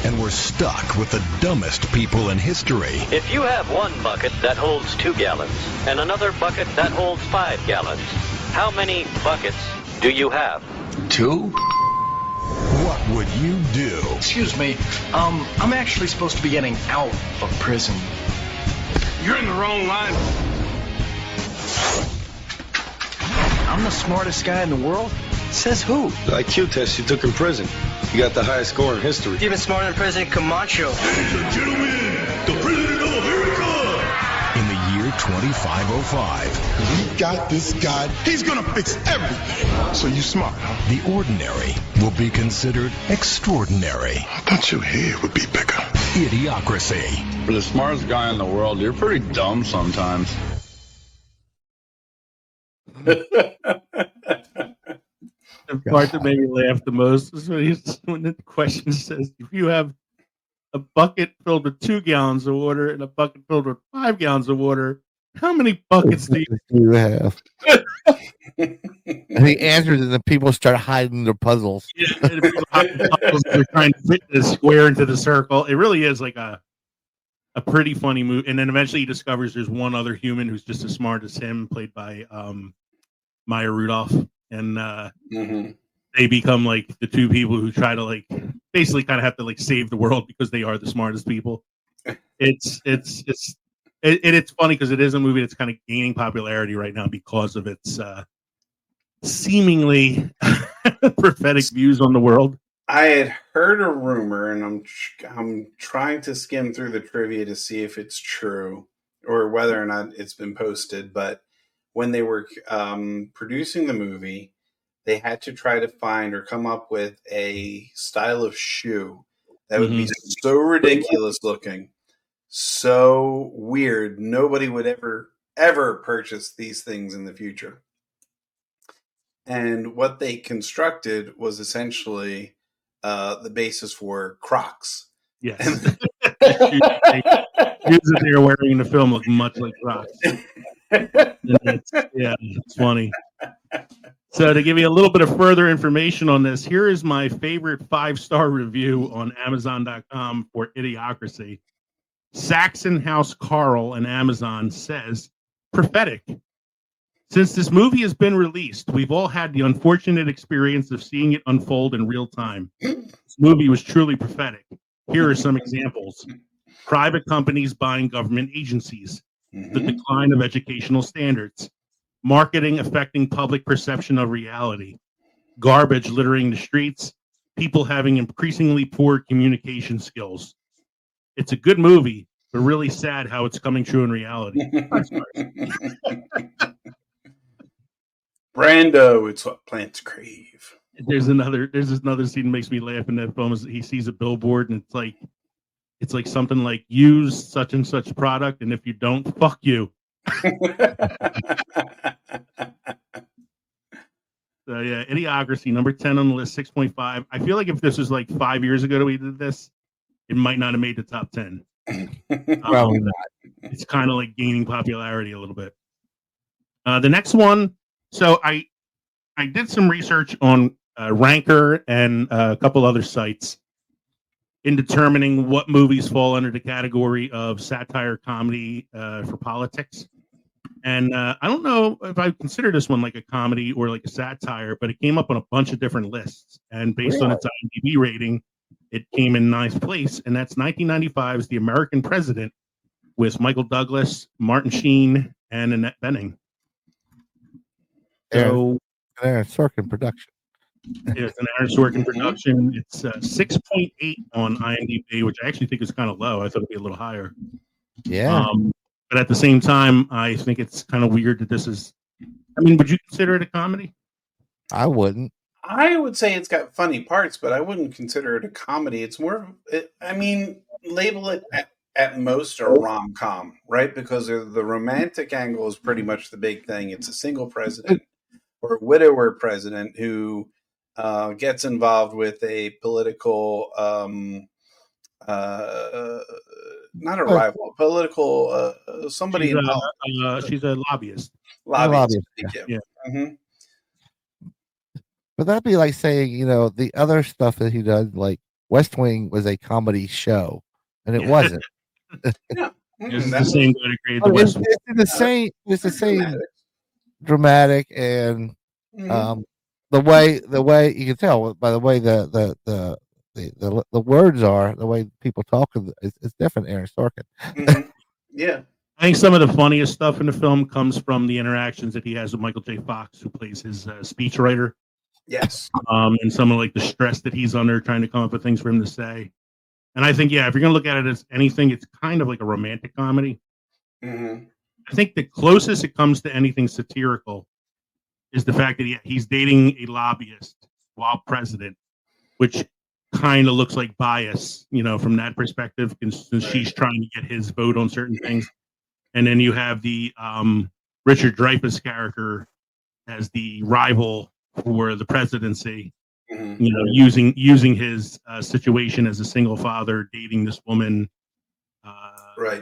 And we're stuck with the dumbest people in history. If you have one bucket that holds 2 gallons and another bucket that holds 5 gallons, how many buckets do you have? 2? What would you do? Excuse me, I'm actually supposed to be getting out of prison. You're in the wrong line. I'm the smartest guy in the world? Says who? The IQ test you took in prison. You got the highest score in history. Even smarter than President Camacho. Ladies and gentlemen, the President of America! In the year 2505. We got this guy. He's gonna fix everything. So you smart, huh? The ordinary will be considered extraordinary. I thought your head would be bigger. Idiocracy. For the smartest guy in the world, you're pretty dumb sometimes. The part that made me laugh the most is when the question says, if you have a bucket filled with 2 gallons of water and a bucket filled with 5 gallons of water, how many buckets do you have? And he answers, and then people start hiding their puzzles. Yeah, and people hide the puzzles, they're trying to fit the square into the circle. It really is like a pretty funny movie. And then eventually he discovers there's one other human who's just as smart as him, played by Maya Rudolph. And they become like the 2 people who try to like basically kind of have to like save the world because they are the smartest people. It's funny because it is a movie that's kind of gaining popularity right now because of its seemingly prophetic views on the world. I had heard a rumor, and I'm trying to skim through the trivia to see if it's true or whether or not it's been posted. But when they were producing the movie, they had to try to find or come up with a style of shoe that would be so ridiculous looking, so weird, nobody would ever purchase these things in the future. And what they constructed was essentially the basis for Crocs. Yes. Shoes that they were wearing in the film look much like Crocs. It's funny. So to give you a little bit of further information on this, here is my favorite 5-star review on Amazon.com for Idiocracy. Saxon House Carl on Amazon says, prophetic. Since this movie has been released, we've all had the unfortunate experience of seeing it unfold in real time. This movie was truly prophetic. Here are some examples. private companies buying government agencies, the decline of educational standards, marketing affecting public perception of reality, garbage littering the streets, people having increasingly poor communication skills. It's a good movie, but really sad how it's coming true in reality. Brando, it's what plants crave. There's another scene that makes me laugh in that film is he sees a billboard and it's like something like use such and such product, and if you don't, fuck you. So yeah, Idiocracy, number 10 on the list, 6.5. I feel like if this was like 5 years ago that we did this, it might not have made the top 10. Probably not. It's kind of like gaining popularity a little bit. The next one, so I did some research on Ranker and a couple other sites in determining what movies fall under the category of satire comedy for politics. And I don't know if I consider this one like a comedy or like a satire, but it came up on a bunch of different lists. And based on its IMDb rating, it came in ninth place. And that's 1995's The American President with Michael Douglas, Martin Sheen, and Annette Bening. So, Aaron Sorkin production. It's an Aaron Sorkin production. It's 6.8 on IMDb, which I actually think is kind of low. I thought it'd be a little higher. Yeah. But at the same time, I think it's kind of weird that this is. I mean, would you consider it a comedy? I wouldn't. I would say it's got funny parts, but I wouldn't consider it a comedy. It's more, label it at most a rom-com, right? Because the romantic angle is pretty much the big thing. It's a single president or a widower president who gets involved with a political, not a rival, political, somebody involved. She's a lobbyist. Lobbyist. Yeah. Mm-hmm. But that'd be like saying, the other stuff that he did, like West Wing was a comedy show, and it wasn't. Yeah. It's the same guy that created the It's West Wing. the same dramatic and the way you can tell by the way the words are, the way people talk is different. Aaron Sorkin. Yeah. I think some of the funniest stuff in the film comes from the interactions that he has with Michael J. Fox, who plays his speechwriter. Yes. And some of like the stress that he's under trying to come up with things for him to say. And I think, if you're going to look at it as anything, it's kind of like a romantic comedy. Mm-hmm. I think the closest it comes to anything satirical is the fact that he's dating a lobbyist while president, which kind of looks like bias, from that perspective, since she's trying to get his vote on certain things. And then you have the Richard Dreyfuss character as the rival for the presidency, using his situation as a single father, dating this woman,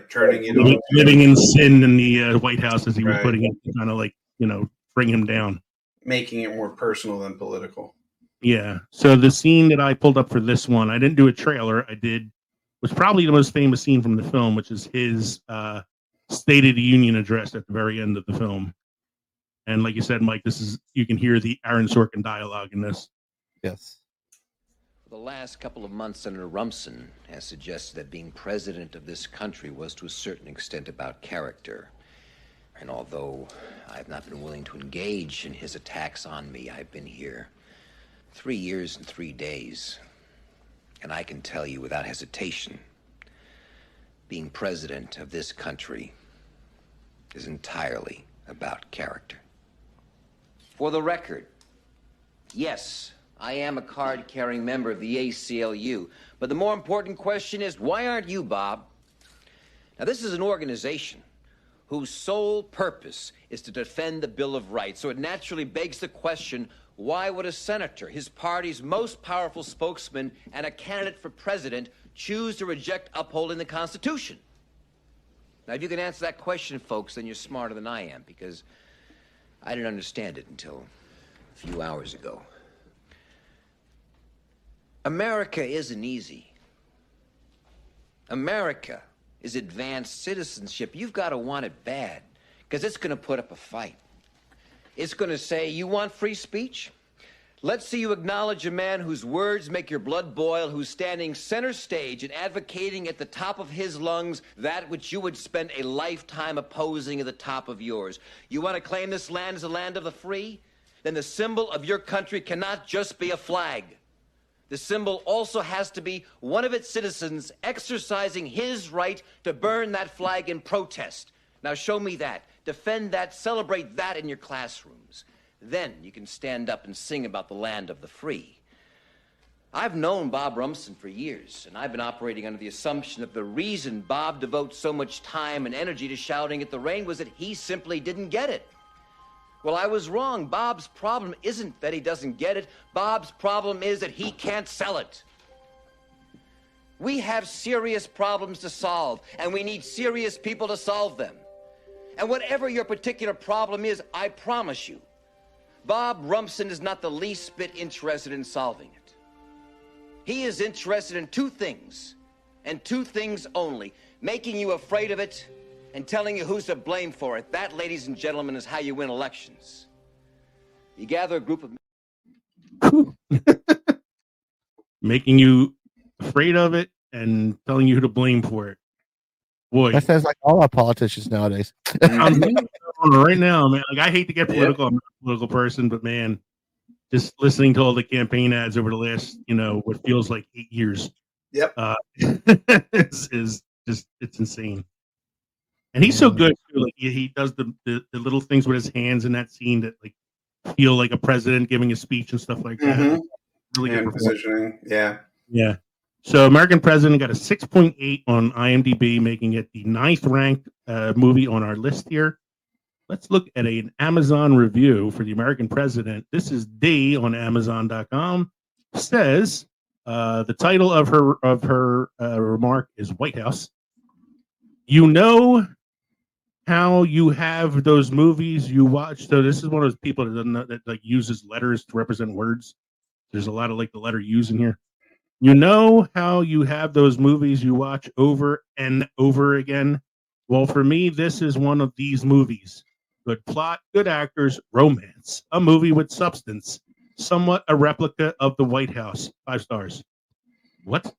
turning it living in sin in the White House as he was putting it, to kind of like bring him down, making it more personal than political. Yeah. So the scene that I pulled up for this one, I didn't do a trailer. Was probably the most famous scene from the film, which is his State of the Union address at the very end of the film. And like you said, Mike, you can hear the Aaron Sorkin dialogue in this. Yes. For the last couple of months, Senator Rumson has suggested that being president of this country was to a certain extent about character. And although I have not been willing to engage in his attacks on me, I've been here 3 years and 3 days. And I can tell you without hesitation, being president of this country is entirely about character. For the record, yes, I am a card-carrying member of the ACLU, but the more important question is, why aren't you, Bob? Now, this is an organization whose sole purpose is to defend the Bill of Rights, so it naturally begs the question, why would a senator, his party's most powerful spokesman, and a candidate for president choose to reject upholding the Constitution? Now, if you can answer that question, folks, then you're smarter than I am, because I didn't understand it until a few hours ago. America isn't easy. America is advanced citizenship. You've got to want it bad, because it's going to put up a fight. It's going to say, you want free speech? Let's see you acknowledge a man whose words make your blood boil, who's standing center stage and advocating at the top of his lungs that which you would spend a lifetime opposing at the top of yours. You want to claim this land as a land of the free? Then the symbol of your country cannot just be a flag. The symbol also has to be one of its citizens exercising his right to burn that flag in protest. Now show me that. Defend that. Celebrate that in your classrooms. Then you can stand up and sing about the land of the free. I've known Bob Rumson for years, and I've been operating under the assumption that the reason Bob devotes so much time and energy to shouting at the rain was that he simply didn't get it. Well, I was wrong. Bob's problem isn't that he doesn't get it. Bob's problem is that he can't sell it. We have serious problems to solve, and we need serious people to solve them. And whatever your particular problem is, I promise you, Bob Rumson is not the least bit interested in solving it. He is interested in two things, and two things only: making you afraid of it and telling you who's to blame for it. That, ladies and gentlemen, is how you win elections. You gather a group of... Making you afraid of it and telling you who to blame for it. Boy. That sounds like all our politicians nowadays. I'm right now, man. Like, I hate to get political. I'm not a political person, but man, just listening to all the campaign ads over the last, what feels like 8 years. Yep. Is just, it's insane. And he's so good too. Like he does the little things with his hands in that scene that like feel like a president giving a speech and stuff like that. Mm-hmm. Really good positioning. Yeah. Yeah. So American President got a 6.8 on IMDb, making it the 9th ranked movie on our list here. Let's look at an Amazon review for the American President. This is D on Amazon.com. Says the title of her remark is White House. You know how you have those movies you watch. So this is one of those people that doesn't know, that like uses letters to represent words. There's a lot of like the letter U's in here. You know how you have those movies you watch over and over again? Well, for me, this is one of these movies. Good plot, good actors, romance, a movie with substance, somewhat a replica of the White House. 5 stars. What?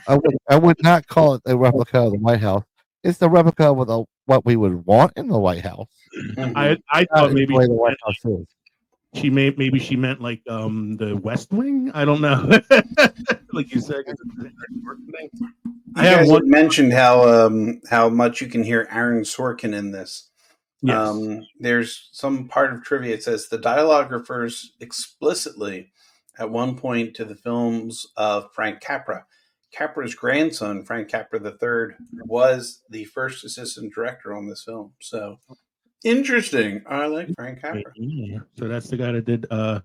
I would not call it a replica of the White House. It's the replica of what we would want in the White House. I thought maybe the White House is. She meant like the West Wing. I don't know. Like you said, I have mentioned how much you can hear Aaron Sorkin in this. Yes. There's some part of trivia. It says the dialogue refers explicitly at one point to the films of Frank Capra. Capra's grandson, Frank Capra III, was the first assistant director on this film. So interesting. I like Frank Capra. Yeah. So that's the guy that did the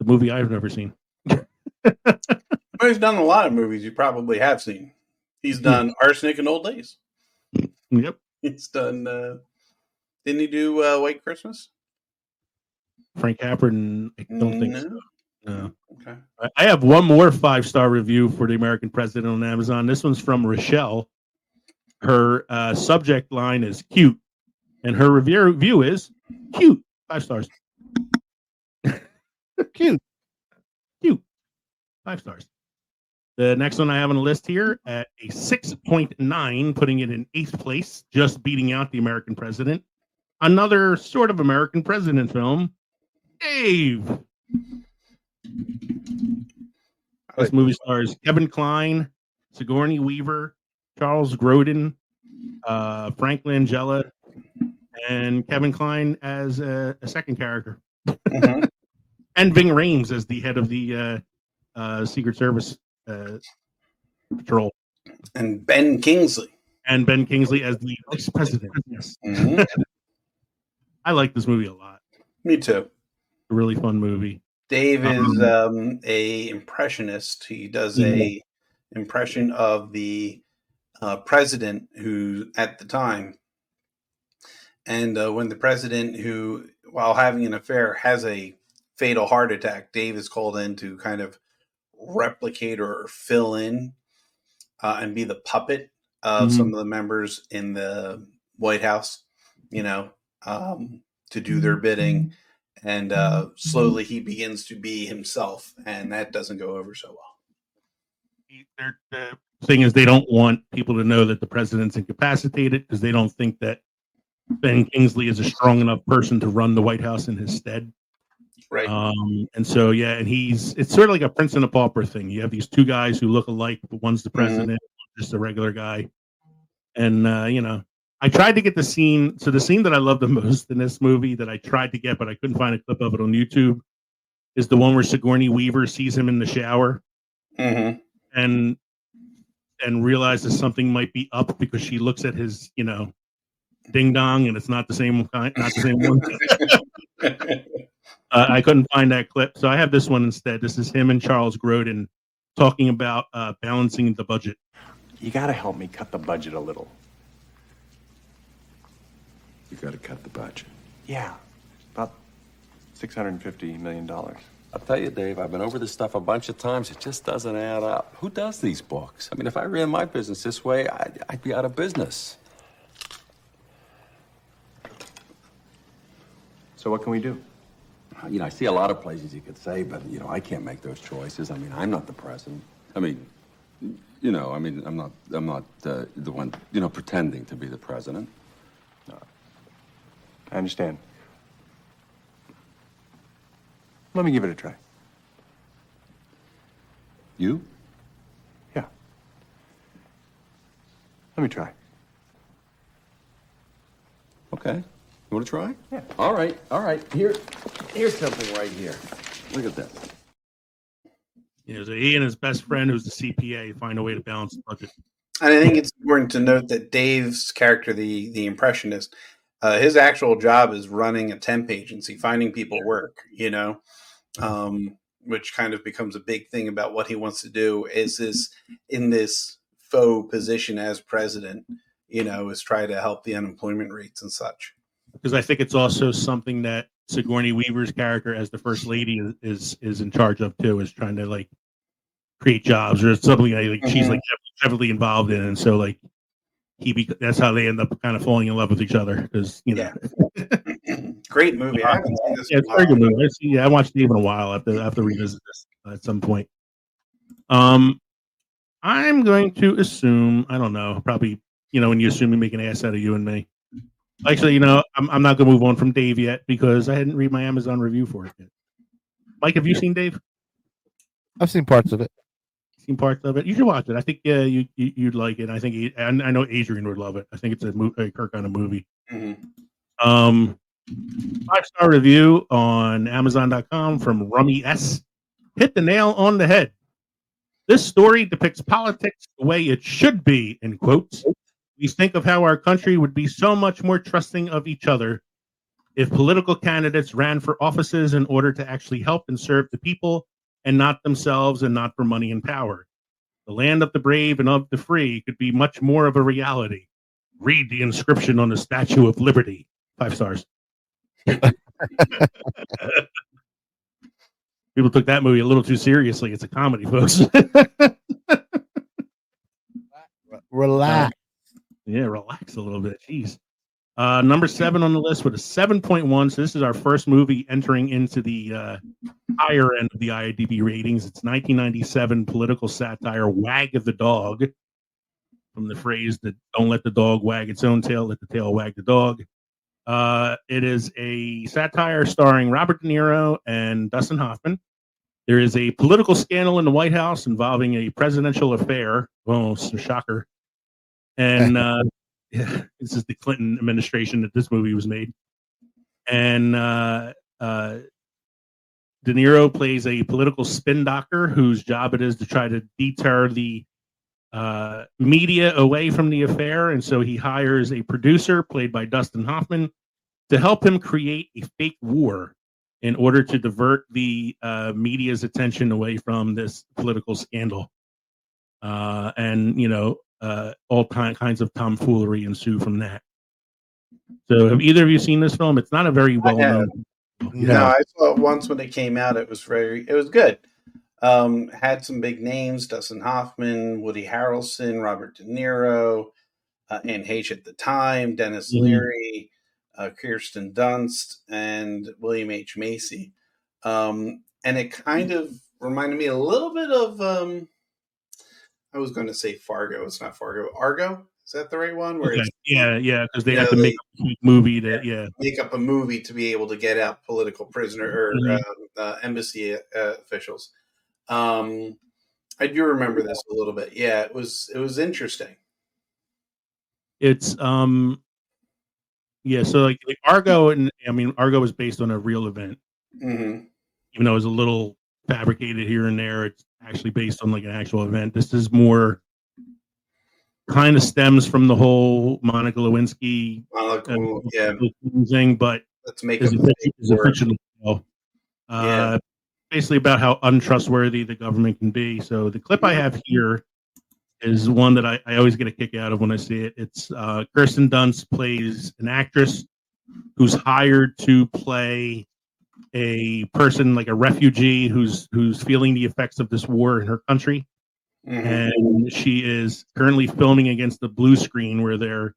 movie I've never seen. Well, he's done a lot of movies you probably have seen. He's done Arsenic and Old Days. Yep. He's done. Didn't he do White Christmas? Frank Capra, I don't think so. No. Okay. I have one more 5-star review for the American President on Amazon. This one's from Rochelle. Her subject line is cute, and her review is cute. 5 stars. Cute. 5 stars. The next one I have on the list here at a 6.9, putting it in 8th place, just beating out the American President. Another sort of American President film, Dave. This movie stars Kevin Kline, Sigourney Weaver, Charles Grodin, Frank Langella, and Kevin Kline as a second character. Mm-hmm. And Ving Rhames as the head of the Secret Service patrol. And Ben Kingsley. And Ben Kingsley as the vice president. Yes. Mm-hmm. I like this movie a lot. Me too. A really fun movie. Dave is a impressionist. He does a impression of the president who at the time, and when the president who, while having an affair, has a fatal heart attack, Dave is called in to kind of replicate or fill in and be the puppet of some of the members in the White House, to do their bidding. and slowly he begins to be himself, and that doesn't go over so well. The thing is, they don't want people to know that the president's incapacitated because they don't think that Ben Kingsley is a strong enough person to run the White House in his stead. Right. And so, yeah, and it's sort of like a Prince and a Pauper thing. You have these two guys who look alike, but one's the president, just a regular guy. And, I tried to get the scene. So the scene that I love the most in this movie that I tried to get, but I couldn't find a clip of it on YouTube, is the one where Sigourney Weaver sees him in the shower. And realizes something might be up because she looks at his, ding dong, and it's not the same kind, not the same one. I couldn't find that clip, so I have this one instead. This is him and Charles Grodin talking about balancing the budget. You got to help me cut the budget a little. You got to cut the budget. Yeah, about $650 million. I'll tell you, Dave, I've been over this stuff a bunch of times. It just doesn't add up. Who does these books? I mean, if I ran my business this way, I'd be out of business. So what can we do? I see a lot of places you could say, but, I can't make those choices. I mean, I'm not the president. I mean, I'm not the one, pretending to be the president. No. I understand. Let me give it a try. You? Yeah. Let me try. Okay. You want to try? Yeah. All right. Here's something right here. Look at this. So he and his best friend, who's the CPA, find a way to balance the budget. And I think it's important to note that Dave's character, the impressionist, his actual job is running a temp agency, finding people work, which kind of becomes a big thing about what he wants to do is in this faux position as president, is try to help the unemployment rates and such. Because I think it's also something that Sigourney Weaver's character as the first lady is in charge of too, is trying to create jobs or something like she's heavily involved in, and so that's how they end up kind of falling in love with each other because Great movie. I haven't seen this. Yeah, it's a very good movie. I watched it even a while. I have to revisit this at some point. I'm going to assume, I don't know, probably when you assume you make an ass out of you and me. Actually, I'm not going to move on from Dave yet because I hadn't read my Amazon review for it yet. Mike, have you seen Dave? I've seen parts of it. Seen parts of it. You should watch it. I think you'd like it. I think I know Adrian would love it. I think it's a Kirk kind of movie. 5-star review on Amazon.com from Rummy S. Hit the nail on the head. This story depicts politics the way it should be, in quotes. We think of how our country would be so much more trusting of each other if political candidates ran for offices in order to actually help and serve the people and not themselves and not for money and power. The land of the brave and of the free could be much more of a reality. Read the inscription on the Statue of Liberty. 5 stars. People took that movie a little too seriously. It's a comedy, folks. Relax. Relax a little bit. Jeez. Number 7 on the list with a 7.1. So this is our first movie entering into the higher end of the IMDb ratings. It's 1997 political satire, Wag of the Dog, from the phrase that don't let the dog wag its own tail, let the tail wag the dog. It is a satire starring Robert De Niro and Dustin Hoffman. There is a political scandal in the White House involving a presidential affair. Oh, shocker. And this is the Clinton administration that this movie was made. And De Niro plays a political spin doctor whose job it is to try to deter the media away from the affair. And so he hires a producer played by Dustin Hoffman to help him create a fake war in order to divert the media's attention away from this political scandal. All kinds of tomfoolery ensue from that. So have either of you seen this film? It's not a very well-known. No, I saw it once when it came out. It was good. Had some big names: Dustin Hoffman, Woody Harrelson, Robert De Niro, Anne Heche at the time, Dennis Leary. Kirsten Dunst, and William H. Macy. And it kind of reminded me a little bit of, I was going to say Fargo. It's not Fargo. Argo? Is that the right one? Where Okay. it's, Yeah, because they had to make a movie to, make up a movie to be able to get out political prisoner or embassy officials. I do remember this a little bit. Yeah, it was interesting. It's yeah, so like Argo, and I mean Argo was based on a real event. Mm-hmm. Even though it was a little fabricated here and there, it's actually based on like an actual event. This is more kind of stems from the whole Monica Lewinsky thing, but let's make is a fictional tale. Basically about how untrustworthy the government can be. So the clip I have here is one that I always get a kick out of when I see it. It's Kirsten Dunst plays an actress who's hired to play a person like a refugee who's feeling the effects of this war in her country. Mm-hmm. And she is currently filming against the blue screen where they're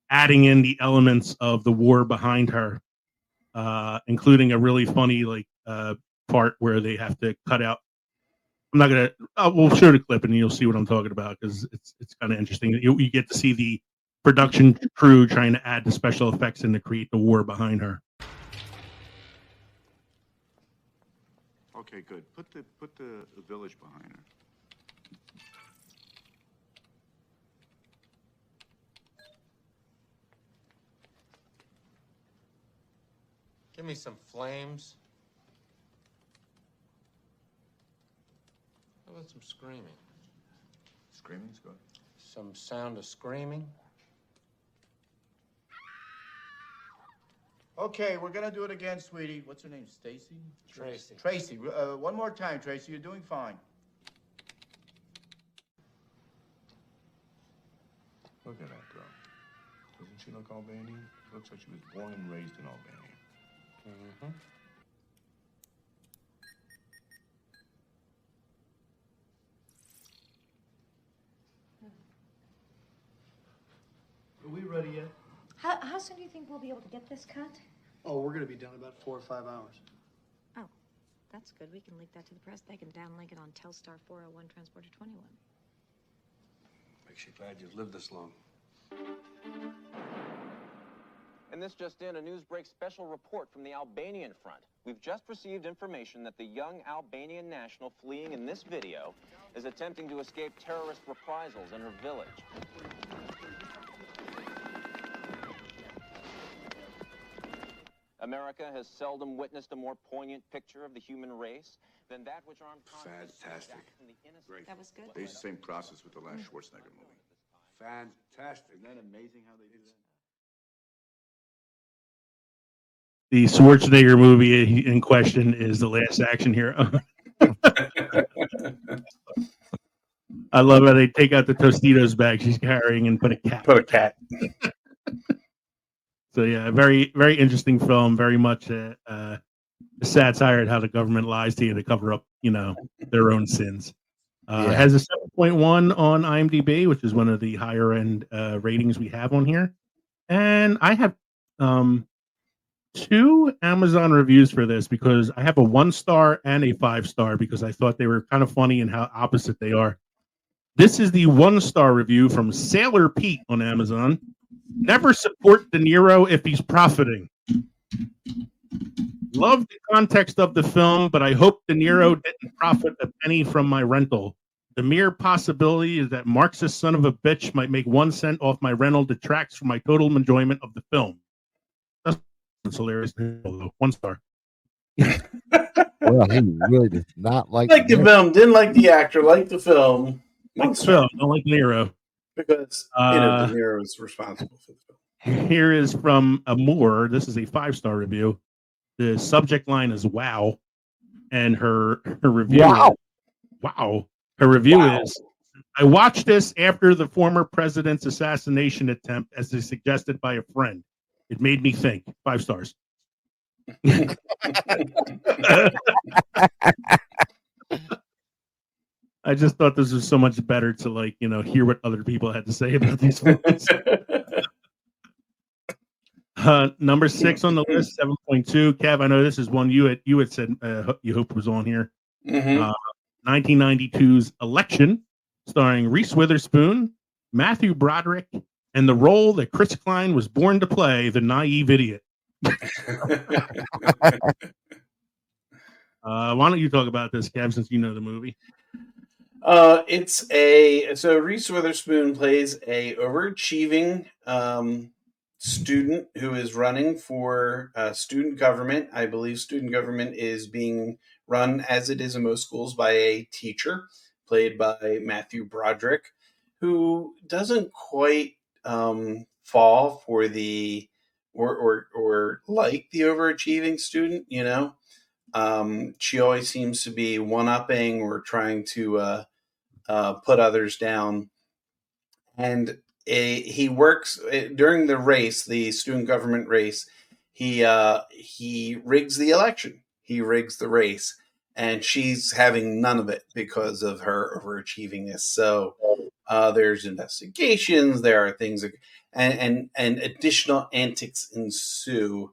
adding in the elements of the war behind her, including a really funny part where they have to cut out. I'm not gonna. We'll show the clip and you'll see what I'm talking about because it's kind of interesting. You get to see the production crew trying to add the special effects in to create the war behind her. Okay, good. Put the village behind her. Give me some flames. How about some screaming? Screaming's good. Some sound of screaming. Okay, we're gonna do it again, sweetie. What's her name? Stacy? Tracy. Tracy. One more time, Tracy. You're doing fine. Look at that girl. Doesn't she look Albanian? Looks like she was born and raised in Albania. Mm-hmm. Are we ready yet? How soon do you think we'll be able to get this cut? Oh, we're going to be done in about 4 or 5 hours. Oh, that's good. We can link that to the press. They can downlink it on Telstar 401 Transporter 21. Makes you glad you've lived this long. And this just in, a Newsbreak special report from the Albanian front. We've just received information that the young Albanian national fleeing in this video is attempting to escape terrorist reprisals in her village. America has seldom witnessed a more poignant picture of the human race than that which armed Fantastic. Great. That was good. They used the same process with the last Schwarzenegger movie. Fantastic. Isn't that amazing how they do that? The Schwarzenegger movie in question is The Last Action Hero. I love how they take out the Tostitos bag she's carrying and put a cat. So yeah, very, very interesting film. Very much a satire at how the government lies to you to cover up, their own sins. It has a 7.1 on IMDb, which is one of the higher end ratings we have on here. And I have 2 Amazon reviews for this because I have a 1-star and a 5-star because I thought they were kind of funny and how opposite they are. This is the 1-star review from Sailor Pete on Amazon. Never support De Niro if he's profiting. Love the context of the film, but I hope De Niro didn't profit a penny from my rental. The mere possibility is that Marxist son of a bitch might make 1 cent off my rental detracts from my total enjoyment of the film. That's hilarious. 1 star. Well, he really does not like the film, didn't like the actor, liked the film. Like the film, don't like De Niro. Because De Niro is responsible for the film. Here is from Amour. This is a 5-star review. The subject line is "Wow," and her review. Wow. Her review is: I watched this after the former president's assassination attempt, as is suggested by a friend. It made me think. 5 stars. I just thought this was so much better to hear what other people had to say about these films. Number 6 on the list, 7.2. Kev, I know this is one you had said you hoped was on here. 1992's Election, starring Reese Witherspoon, Matthew Broderick, and the role that Chris Klein was born to play, the naive idiot. Why don't you talk about this, Kev, since you know the movie? So Reese Witherspoon plays a overachieving student who is running for student government. I believe student government is being run, as it is in most schools, by a teacher played by Matthew Broderick, who doesn't quite fall for the or like the overachieving student. You know, she always seems to be one-upping or trying to put others down, and he works during the race, the student government race. He rigs the election. He rigs the race, and she's having none of it because of her overachievingness. So there's investigations. There are things that, and additional antics ensue.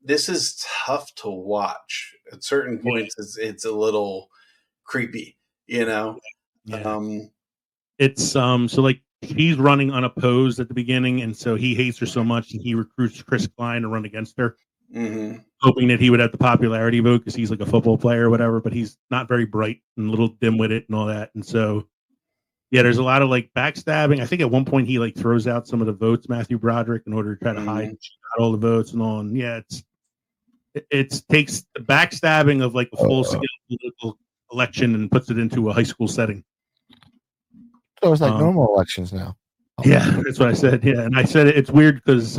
This is tough to watch. At certain points, it's a little creepy. You know, it's so like she's running unopposed at the beginning, and so he hates her so much, and he recruits Chris Klein to run against her, hoping that he would have the popularity vote because he's like a football player or whatever. But he's not very bright and a little dim-witted and all that, and so there's a lot of like backstabbing. I think at one point he like throws out some of the votes, Matthew Broderick, in order to try to hide all the votes and all. And it takes the backstabbing of like a full-scale political election and puts it into a high school setting. So it's like normal elections now. Yeah, that's what I said. Yeah, and I said it's weird because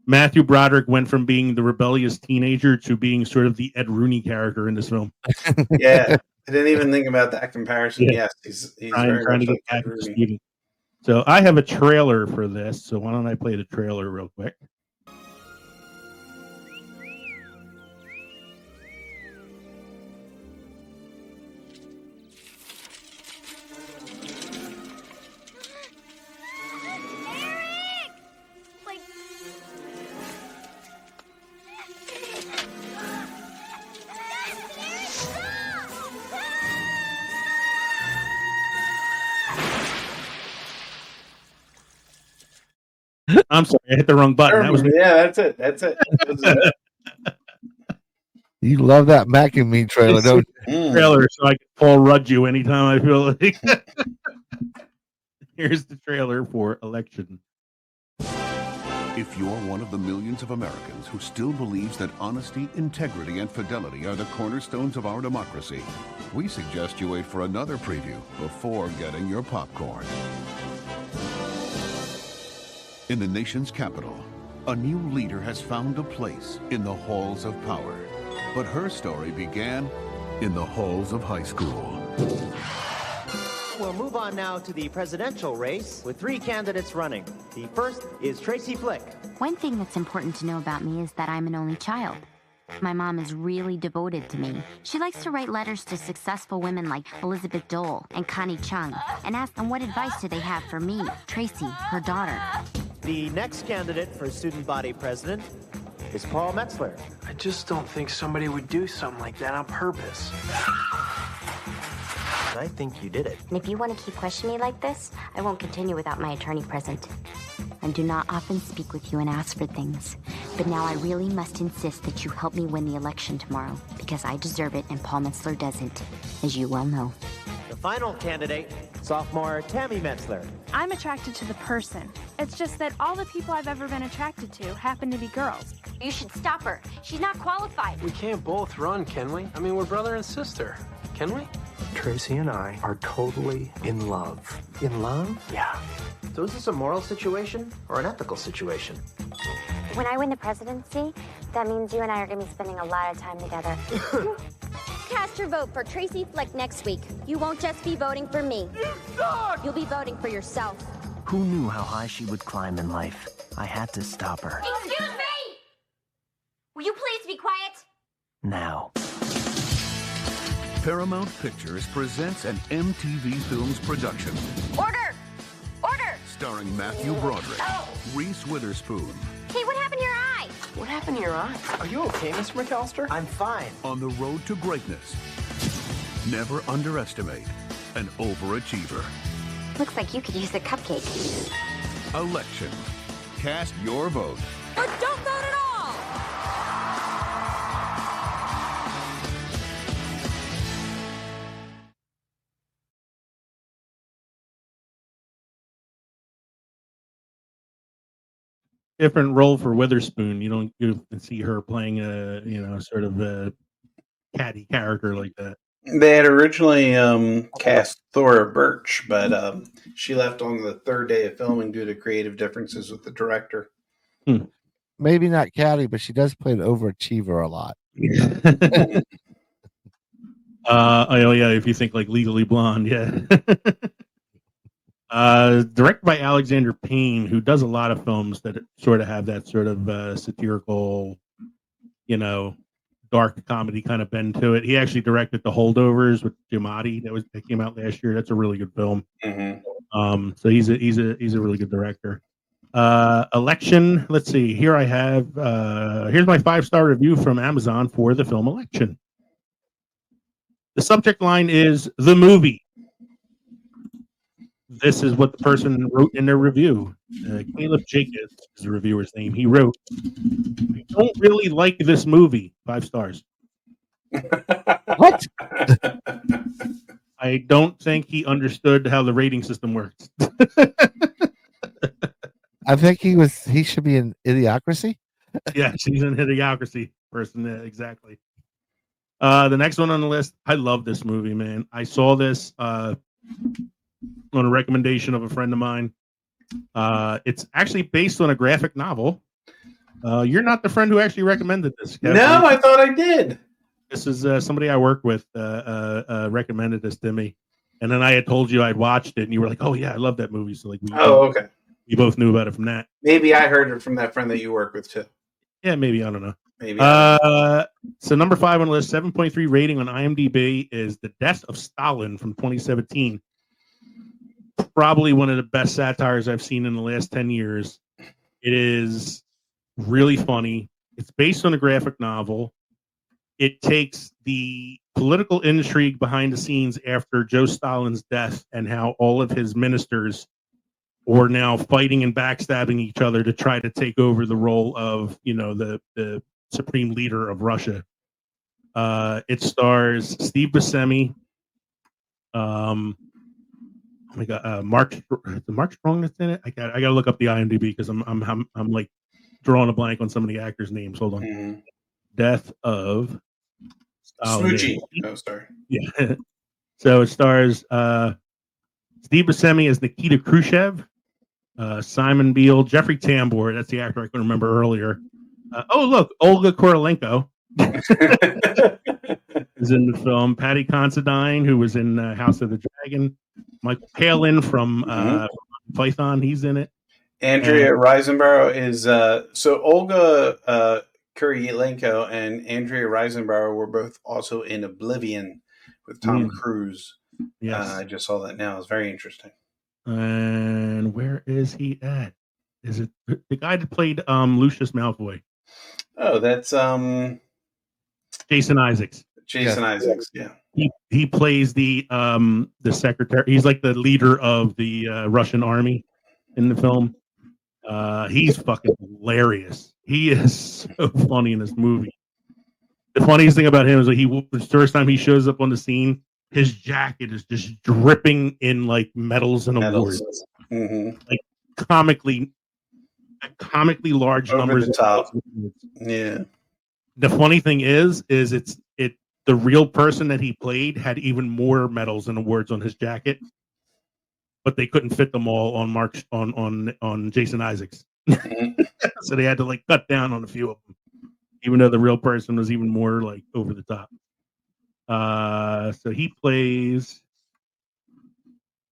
Matthew Broderick went from being the rebellious teenager to being sort of the Ed Rooney character in this film. Yeah, I didn't even think about that comparison. Yeah. Yes, he's trying to get back to Steven. So I have a trailer for this. So why don't I play the trailer real quick? I'm sorry, I hit the wrong button. That was that's it. That's it. You love that Mac and Me trailer, don't you? Trailer, so I can Paul Rudd you anytime I feel like. Here's the trailer for Election. If you're one of the millions of Americans who still believes that honesty, integrity, and fidelity are the cornerstones of our democracy, we suggest you wait for another preview before getting your popcorn. In the nation's capital, a new leader has found a place in the halls of power. But her story began in the halls of high school. We'll move on now to the presidential race with 3 candidates running. The first is Tracy Flick. One thing that's important to know about me is that I'm an only child. My mom is really devoted to me. She likes to write letters to successful women like Elizabeth Dole and Connie Chung and ask them what advice do they have for me, Tracy, her daughter. The next candidate for student body president is Paul Metzler. I just don't think somebody would do something like that on purpose. I think you did it. And if you want to keep questioning me like this, I won't continue without my attorney present. I do not often speak with you and ask for things, but now I really must insist that you help me win the election tomorrow, because I deserve it and Paul Metzler doesn't, as you well know. The final candidate, sophomore Tammy Metzler. I'm attracted to the person. It's just that all the people I've ever been attracted to happen to be girls. You should stop her. She's not qualified. We can't both run, can we? I mean, we're brother and sister. Can we? Tracy and I are totally in love. In love? Yeah. So is this a moral situation or an ethical situation? When I win the presidency, that means you and I are going to be spending a lot of time together. Cast your vote for Tracy Flick next week. You won't just be voting for me. You'll be voting for yourself. Who knew how high she would climb in life? I had to stop her. Excuse me! Will you please be quiet? Now. Paramount Pictures presents an MTV Films production. Order! Order! Starring Matthew Broderick, Reese Witherspoon, What happened to your eye? Are you okay, Mr. McAllister? I'm fine. On the road to greatness, never underestimate an overachiever. Looks like you could use a cupcake. Election. Cast your vote. Or don't vote at all! Different role for Witherspoon. You don't see her playing a sort of a catty character like that. They had originally cast Thora Birch, but she left on the third day of filming due to creative differences with the director. Maybe not catty, but she does play an overachiever a lot. Oh yeah, if you think like Legally Blonde, yeah. Directed by Alexander Payne, who does a lot of films that sort of have that sort of satirical, dark comedy kind of bend to it. He actually directed The Holdovers with Giamatti that came out last year. That's a really good film. Mm-hmm. So he's a really good director. Election. Let's see. Here I have. Here's my 5-star review from Amazon for the film Election. The subject line is the movie. This is what the person wrote in their review. Caleb Jacobs is the reviewer's name. He wrote, "I don't really like this movie." 5 stars. What? I don't think he understood how the rating system works. I think he should be in Idiocracy. Yeah, she's an Idiocracy person. Exactly. The next one on the list. I love this movie, man. I saw this on a recommendation of a friend of mine. It's actually based on a graphic novel. You're not the friend who actually recommended this, Kevin. No, I thought I did. This is somebody I work with recommended this to me, and then I had told you I'd watched it, and you were like, "Oh yeah, I love that movie." So like, okay. We both knew about it from that. Maybe I heard it from that friend that you work with too. Yeah, maybe, I don't know. Maybe. So number 5 on the list, 7.3 rating on IMDb, is The Death of Stalin from 2017. Probably one of the best satires I've seen in the last 10 years. It is really funny. It's based on a graphic novel. It takes the political intrigue behind the scenes after Joe Stalin's death and how all of his ministers are now fighting and backstabbing each other to try to take over the role of, the supreme leader of Russia. It stars Steve Buscemi. Oh my God, Mark Strong that's in it. I got to look up the IMDb because I'm like drawing a blank on some of the actors' names. Hold on. Mm-hmm. Death of Stalin. Smoochie. Oh, sorry. Yeah. So it stars Steve Buscemi as Nikita Khrushchev, Simon Beale, Jeffrey Tambor. That's the actor I couldn't remember earlier. Oh, look, Olga Korolenko is in the film. Patty Considine, who was in House of the Dragon. Michael Palin from Python, he's in it. Andrea Riseborough is so Olga Kurylenko and Andrea Riseborough were both also in Oblivion with Tom Cruise. Yes. I just saw that now. It's very interesting. And where is he at? Is it the guy that played Lucius Malfoy? Oh, that's Jason Isaacs. Jason Isaacs, yeah. He plays the secretary. He's like the leader of the Russian army in the film. He's fucking hilarious. He is so funny in this movie. The funniest thing about him is that the first time he shows up on the scene, his jacket is just dripping in like medals and awards. Mm-hmm. Like comically large over numbers. The top. Yeah. The funny thing is the real person that he played had even more medals and awards on his jacket, but they couldn't fit them all on Jason Isaacs. So they had to like cut down on a few of them, even though the real person was even more like over the top. So he plays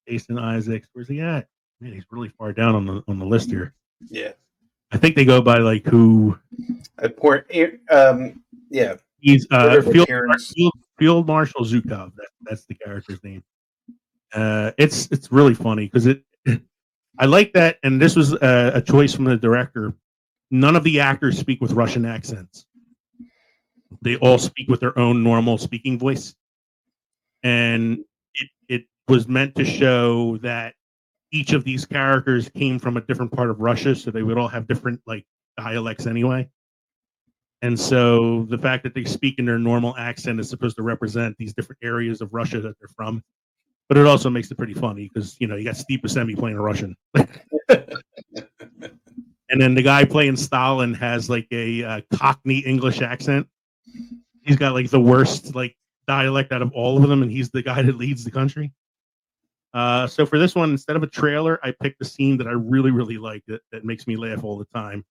Jason Isaacs. Where's he at? Man, he's really far down on the list here. Yeah. I think they go by like who. Yeah. He's Field Marshal Zhukov. That's the character's name. It's really funny because I like that, and this was a choice from the director none of the actors speak with Russian accents. They all speak with their own normal speaking voice. And it was meant to show that each of these characters came from a different part of Russia, so they would all have different like dialects anyway. And so the fact that they speak in their normal accent is supposed to represent these different areas of Russia that they're from. But it also makes it pretty funny because, you know, you got Steve Buscemi playing a Russian. And then the guy playing Stalin has like a Cockney English accent. He's got like the worst like dialect out of all of them, and he's the guy that leads the country. So for this one, instead of a trailer, I picked a scene that I really, really like that makes me laugh all the time.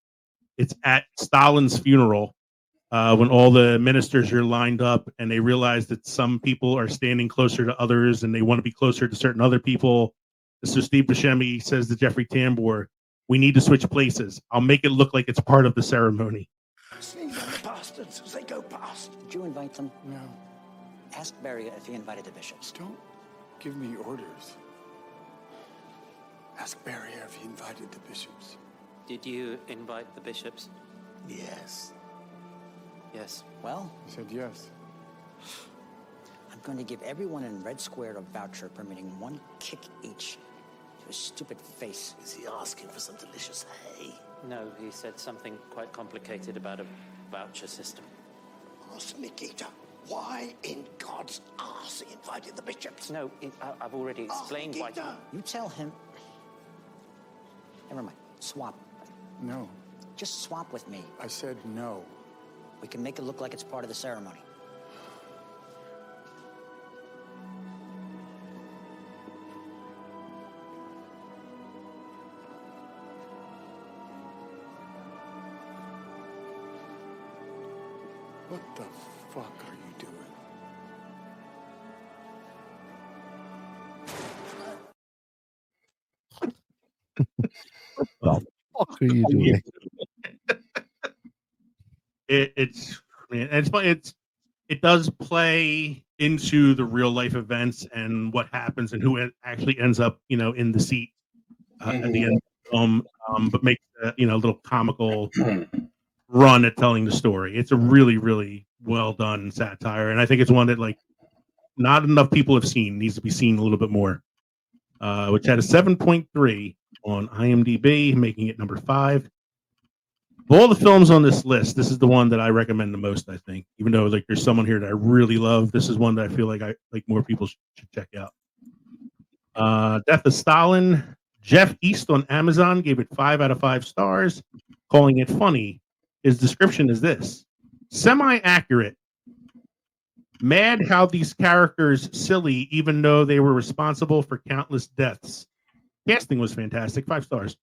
It's at Stalin's funeral when all the ministers are lined up and they realize that some people are standing closer to others and they want to be closer to certain other people. So Steve Buscemi says to Jeffrey Tambor, "We need to switch places. I'll make it look like it's part of the ceremony." Sneeze on the bastards as they go past. Did you invite them? No. Ask Barry if he invited the bishops. Don't give me orders. Ask Barry if he invited the bishops. Did you invite the bishops? Yes. Yes. Well, He said yes. I'm going to give everyone in Red Square a voucher permitting one kick each to his stupid face. Is he asking for some delicious hay? No, he said something quite complicated about a voucher system. Ask Nikita, why in God's arse he invited the bishops? No, I've already explained why. You tell him. Never mind. Swap. No. Just swap with me. I said no. We can make it look like it's part of the ceremony. What the fuck are you doing? What the fuck are you doing? It does play into the real life events and what happens and who actually ends up, you know, in the seat at the end of the film, but makes a little comical run at telling the story. It's a really, really well done satire, and I think it's one that like not enough people have seen. Needs to be seen a little bit more. Which had a 7.3 on IMDb, making it number 5. Of all the films on this list, this is the one that I recommend the most, I think. Even though like there's someone here that I really love, this is one that I feel like more people should check out. Death of Stalin. Jeff East on Amazon gave it 5 out of 5 stars, calling it funny. His description is this: semi-accurate. Mad how these characters silly, even though they were responsible for countless deaths. Casting was fantastic, 5 stars.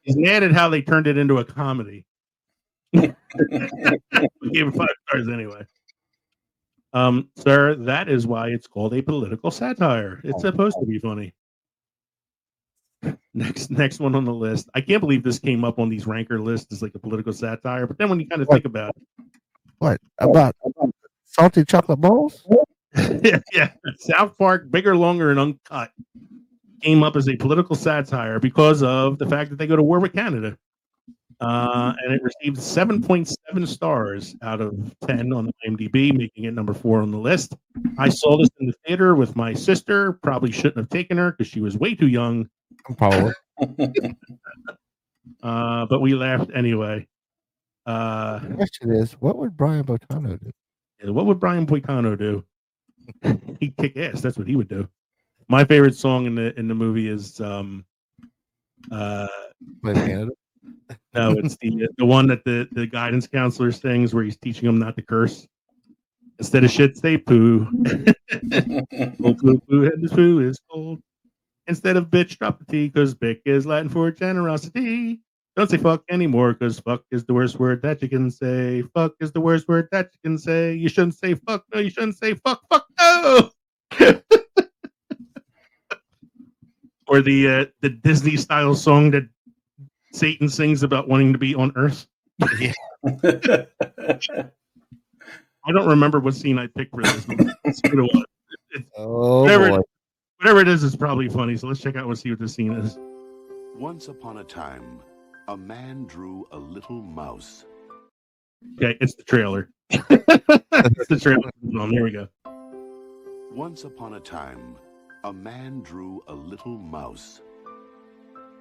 He's mad at how they turned it into a comedy. We gave it 5 stars anyway. Sir, that is why it's called a political satire. It's supposed to be funny. Next one on the list. I can't believe this came up on these ranker lists as like a political satire, but then when you kind of think about it. What? About salty chocolate balls? Yeah. South Park, Bigger, Longer, and Uncut came up as a political satire because of the fact that they go to war with Canada. And it received 7.7 stars out of 10 on the IMDb, making it number 4 on the list. I saw this in the theater with my sister. Probably shouldn't have taken her because she was way too young. Probably. But we laughed anyway. The question is, what would Brian Boitano do? Yeah, what would Brian Boitano do? He'd kick ass. That's what he would do. My favorite song in the movie is Play Canada? No, it's the one that the guidance counselor sings where he's teaching them not to curse. Instead of shit, say poo. Oh, poo, poo, and this poo is cold. Instead of bitch, drop the T, because bick is Latin for generosity. Don't say fuck anymore, because fuck is the worst word that you can say. Fuck is the worst word that you can say. You shouldn't say fuck. No, you shouldn't say fuck. Fuck no. Or the Disney style song that Satan sings about wanting to be on Earth. Yeah. I don't remember what scene I picked for this. Oh, whatever it is, it's probably funny. So let's check out and see what this scene is. Once upon a time, a man drew a little mouse. Okay, it's the trailer. It's the trailer. Here we go. Once upon a time, a man drew a little mouse.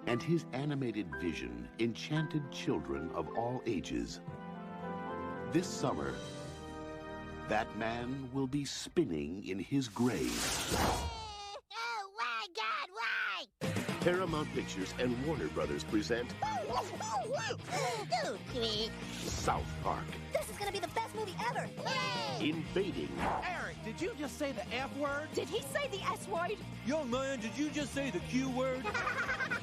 And his animated vision enchanted children of all ages. This summer, that man will be spinning in his grave. Oh my God, why? Paramount Pictures and Warner Brothers present Dude, sweet. South Park, This is gonna be the best movie ever. Yay! invading Eric, did you just say the F word? Did he say the S word? Young man, did you just say the Q word?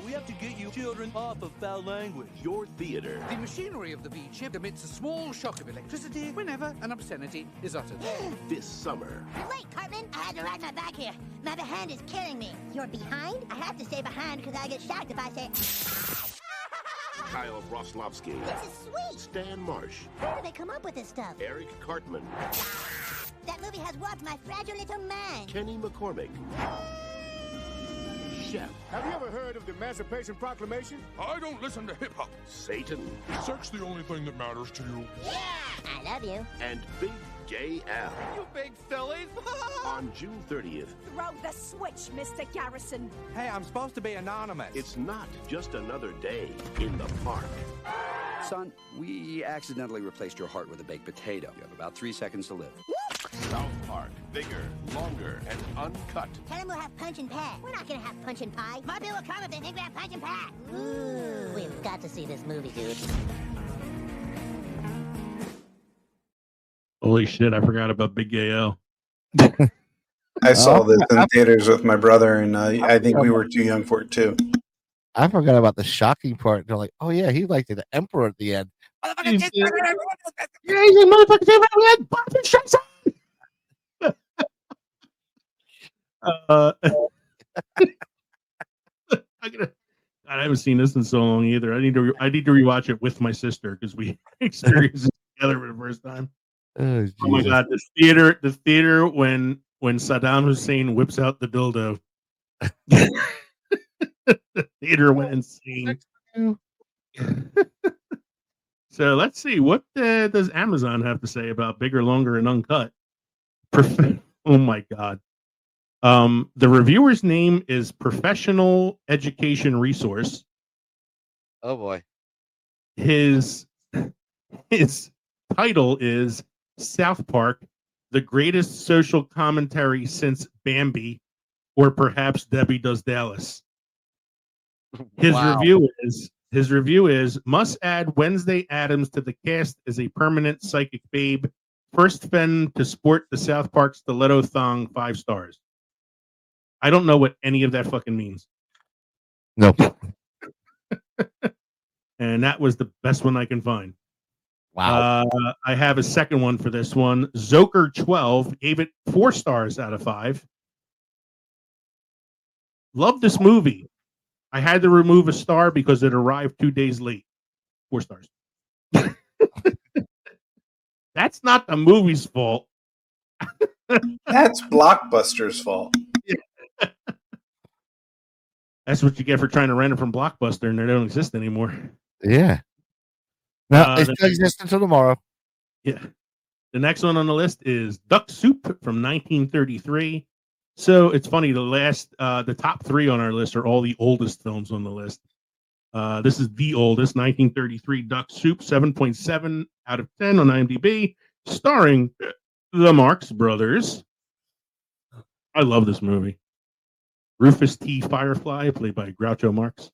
We have to get you children off of foul language. your theater. The machinery of the V-chip emits a small shock of electricity whenever an obscenity is uttered. This summer, You're late, Cartman. I had to ride my back here. My behind is killing me. You're behind? I have to stay behind because I get shocked if I say. Kyle Broslovsky, This is sweet. Stan Marsh, Where do they come up with this stuff? Eric Cartman, That movie has warped my fragile little mind. Kenny McCormick, Chef, Have you ever heard of the Emancipation Proclamation? I don't listen to hip-hop. Satan, Sex the only thing that matters to you. I love you. and Big Gay Al. You big sillies! On June 30th, Throw the switch, Mr. Garrison. Hey, I'm supposed to be anonymous. it's not just another day in the park. Son, we accidentally replaced your heart with a baked potato. You have about 3 seconds to live. South Park, bigger, longer, and uncut. Tell him we'll have punch and pie. We're not gonna have punch and pie. My bill will come if they think we have punch and pie. Ooh. We've got to see this movie, dude. Holy shit, I forgot about Big Gay L. I saw this in theaters with my brother, and I think we were too young for it too. I forgot about the shocking part. They're like, oh yeah, he liked the emperor at the end. Yeah, he's a motherfucker. I haven't seen this in so long either. I need to rewatch it with my sister because we experienced it together for the first time. Oh my god, the theater when Saddam Hussein whips out the dildo. The theater went insane. So let's see, what does Amazon have to say about bigger, longer, and uncut? Oh my god. The reviewer's name is Professional Education Resource. Oh boy. His title is South Park, the greatest social commentary since Bambi, or perhaps Debbie Does Dallas. His review is must add Wednesday Addams to the cast as a permanent psychic babe. First Fen to sport the South Park stiletto thong, 5 stars. I don't know what any of that fucking means. Nope. And that was the best one I can find. Wow. I have a second one for this one. Zoker12 gave it 4 stars out of 5. Love this movie. I had to remove a star because it arrived 2 days late. 4 stars. That's not the movie's fault. That's Blockbuster's fault. That's what you get for trying to rent it from Blockbuster, and they don't exist anymore. Yeah. No, it still exists until tomorrow. Yeah. The next one on the list is Duck Soup from 1933. So it's funny, the top 3 on our list are all the oldest films on the list. This is the oldest, 1933 Duck Soup, 7.7 out of 10 on IMDb, starring the Marx Brothers. I love this movie. Rufus T. Firefly, played by Groucho Marx.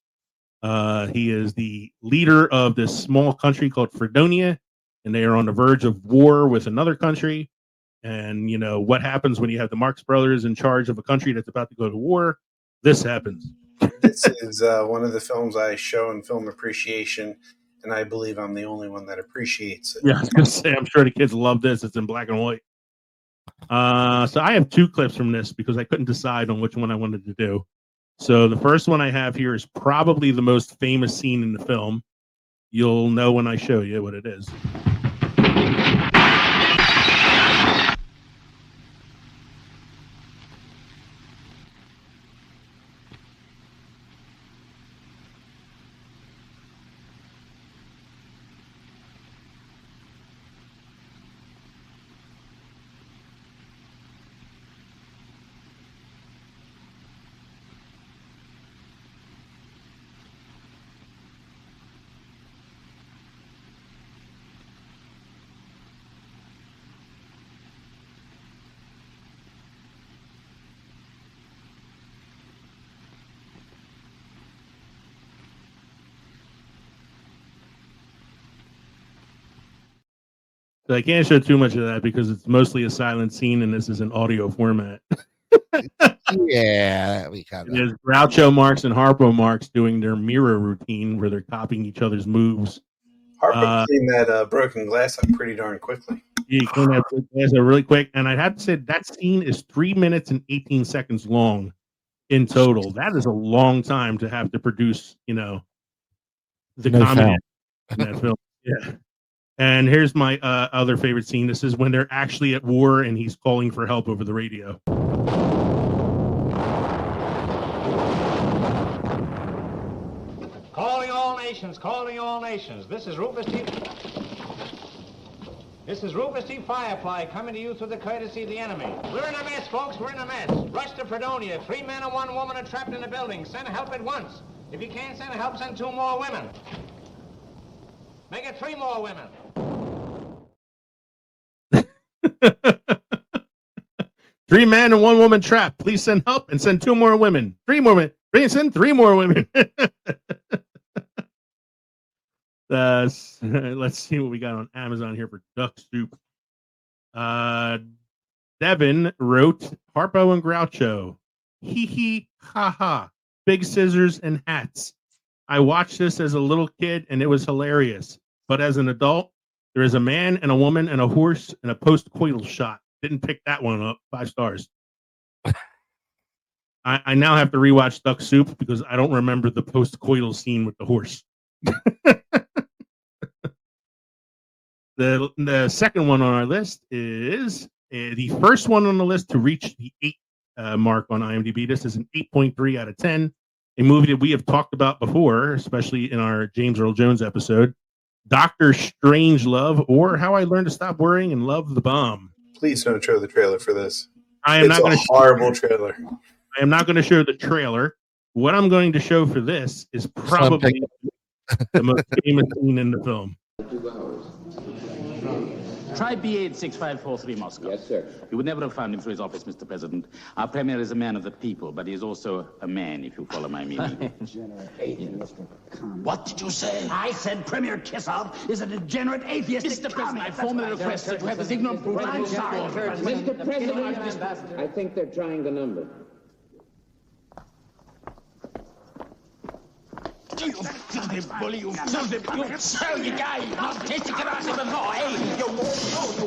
He is the leader of this small country called Fredonia, and they are on the verge of war with another country. And, you know, what happens when you have the Marx Brothers in charge of a country that's about to go to war? This happens. This is one of the films I show in film appreciation, and I believe I'm the only one that appreciates it. Yeah, I was going to say, I'm sure the kids love this. It's in black and white. So I have 2 clips from this because I couldn't decide on which one I wanted to do. So the first one I have here is probably the most famous scene in the film. You'll know when I show you what it is. So I can't show too much of that because it's mostly a silent scene, and this is an audio format. Yeah, we kind of. There's Groucho Marx and Harpo Marx doing their mirror routine where they're copying each other's moves. Harpo cleaned that broken glass up pretty darn quickly. Yeah, he cleaned that glass up really quick, and I'd have to say that scene is 3 minutes and 18 seconds long in total. That is a long time to have to produce, the comedy in that film. Yeah. And here's my other favorite scene. This is when they're actually at war and he's calling for help over the radio. Calling all nations, calling all nations. This is Rufus T. Firefly coming to you through the courtesy of the enemy. We're in a mess, folks. We're in a mess. Rush to Fredonia. 3 men and 1 woman are trapped in the building. Send help at once. If you can't send help, send 2 more women. Make it 3 more women. 3 men and 1 woman trapped. Please send help and send 2 more women. 3 more women. Send 3 more women. Let's see what we got on Amazon here for Duck Soup. Devin wrote Harpo and Groucho. Hee hee ha ha. Big scissors and hats. I watched this as a little kid and it was hilarious. But as an adult, there is a man and a woman and a horse and a post-coital shot. Didn't pick that one up. 5 stars. I now have to rewatch Duck Soup because I don't remember the post-coital scene with the horse. The second one on our list is the first one on the list to reach the 8 mark on IMDb. This is an 8.3 out of 10. A movie that we have talked about before, especially in our James Earl Jones episode, Dr. Strangelove, or How I Learned to Stop Worrying and Love the Bomb. Please don't show the trailer for this. It's a horrible trailer. I am not going to show the trailer. What I'm going to show for this is probably the most famous scene in the film. Try BA6543 Moscow. Yes, sir. You would never have found him through his office, Mr. President. Our premier is a man of the people, but he is also a man, if you follow my meaning. What did you say? I said Premier Kissoff is a degenerate atheist. Mr. President, I formally request that you have this ignorant brute. I'm sorry. Mr. President, I think they're trying the number. You filthy bully, you filthy guy, you not tasting it out of the law, eh? You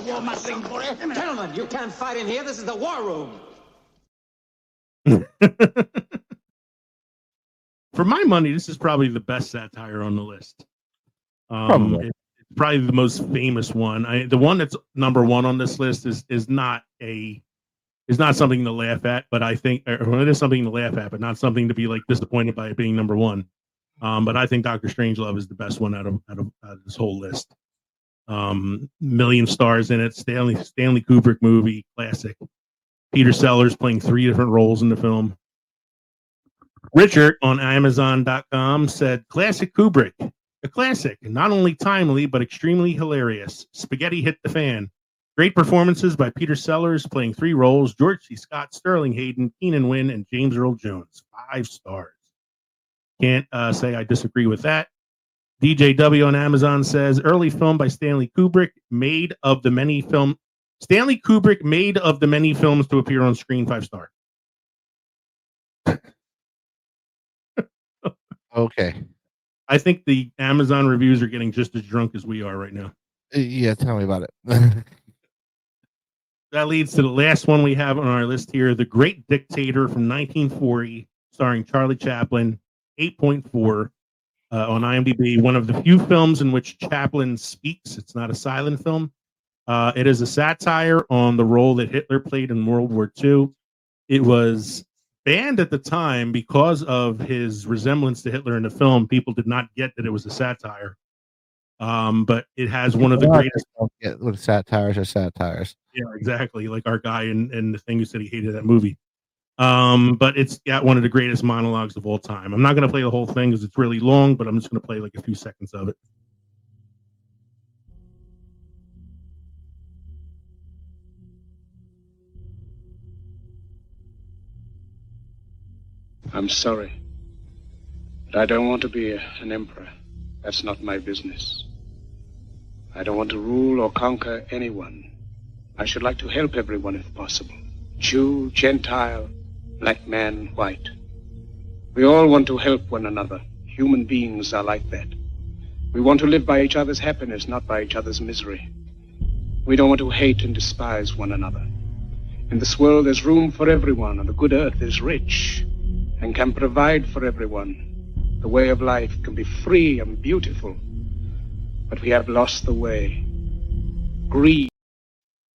war mustering for it. Gentlemen, you can't fight in here. This is the war room. For my money, this is probably the best satire on the list. Probably. It's probably the most famous one. The one that's number 1 on this list is not something to laugh at, but I think it is something to laugh at, but not something to be like disappointed by it being number 1. But I think Dr. Strangelove is the best one out of this whole list. Million stars in it. Stanley Kubrick movie, classic. Peter Sellers playing 3 different roles in the film. Richard on Amazon.com said, "Classic Kubrick, a classic, not only timely but extremely hilarious. Spaghetti hit the fan. Great performances by Peter Sellers playing 3 roles: George C. Scott, Sterling Hayden, Keenan Wynn, and James Earl Jones. 5 stars." Can't say I disagree with that. DJW on Amazon says, early film by Stanley Kubrick, made of the many films to appear on screen. 5 star. Okay. I think the Amazon reviews are getting just as drunk as we are right now. Yeah, tell me about it. That leads to the last one we have on our list here, The Great Dictator from 1940, starring Charlie Chaplin. 8.4 on IMDb. One of the few films in which Chaplin speaks. It's not a silent film. It is a satire on the role that Hitler played in World War II. It was banned at the time because of his resemblance to Hitler in the film. People did not get that it was a satire. But it has one of the greatest. With satires are satires. Yeah, exactly. Like our guy in the thing who said he hated that movie. But it's got one of the greatest monologues of all time. I'm not going to play the whole thing because it's really long, but I'm just going to play like a few seconds of it. I'm sorry, but I don't want to be an emperor. That's not my business. I don't want to rule or conquer anyone. I should like to help everyone if possible. Jew, Gentile, black man, white. We all want to help one another. Human beings are like that. We want to live by each other's happiness, not by each other's misery. We don't want to hate and despise one another. In this world, there's room for everyone, and the good earth is rich and can provide for everyone. The way of life can be free and beautiful, but we have lost the way. Greed.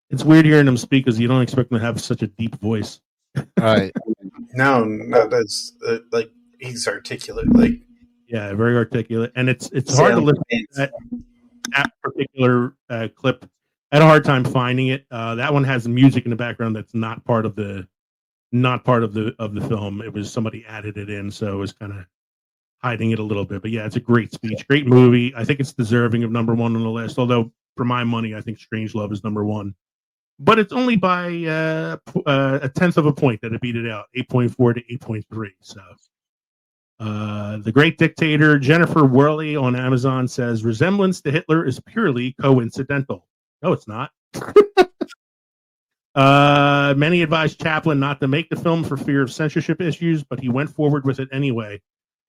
It's weird hearing him speak because you don't expect him to have such a deep voice. Right. No, that's like he's articulate. Like, yeah, very articulate, and it's hard to listen to that particular clip. I had a hard time finding it. That one has music in the background that's not part of the film. It was somebody added it in, so it was kind of hiding it a little bit. But yeah, it's a great speech, great movie. I think it's deserving of number one on the list. Although for my money, I think Strangelove is number one. But it's only by a tenth of a point that it beat it out, 8.4 to 8.3. So, The Great Dictator, Jennifer Worley on Amazon says, resemblance to Hitler is purely coincidental. No, it's not. Many advised Chaplin not to make the film for fear of censorship issues, but he went forward with it anyway.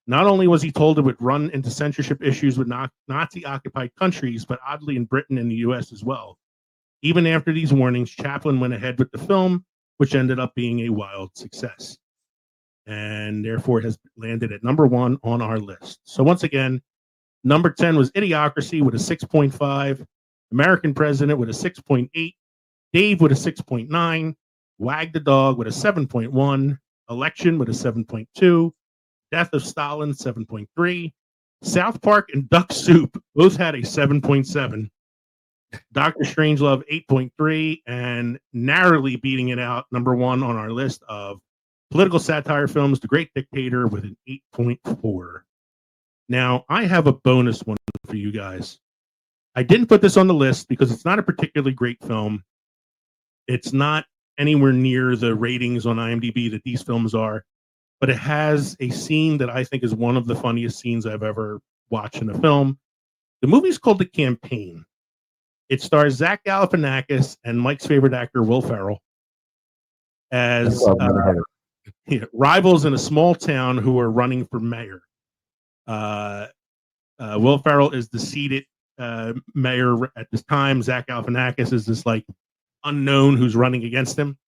Not only was he told it would run into censorship issues with Nazi-occupied countries, but oddly in Britain and the U.S. as well. Even after these warnings, Chaplin went ahead with the film, which ended up being a wild success. And therefore has landed at number one on our list. So once again, number 10 was Idiocracy with a 6.5, American President with a 6.8, Dave with a 6.9, Wag the Dog with a 7.1, Election with a 7.2, Death of Stalin 7.3, South Park and Duck Soup both had a 7.7. Dr. Strangelove 8.3, and narrowly beating it out, number one on our list of political satire films, The Great Dictator with an 8.4. Now, I have a bonus one for you guys. I didn't put this on the list because it's not a particularly great film. It's not anywhere near the ratings on IMDb that these films are, but it has a scene that I think is one of the funniest scenes I've ever watched in a film. The movie's called The Campaign. It stars Zach Galifianakis and Mike's favorite actor, Will Ferrell, as rivals in a small town who are running for mayor. Will Ferrell is the seated mayor at this time. Zach Galifianakis is this like unknown who's running against him.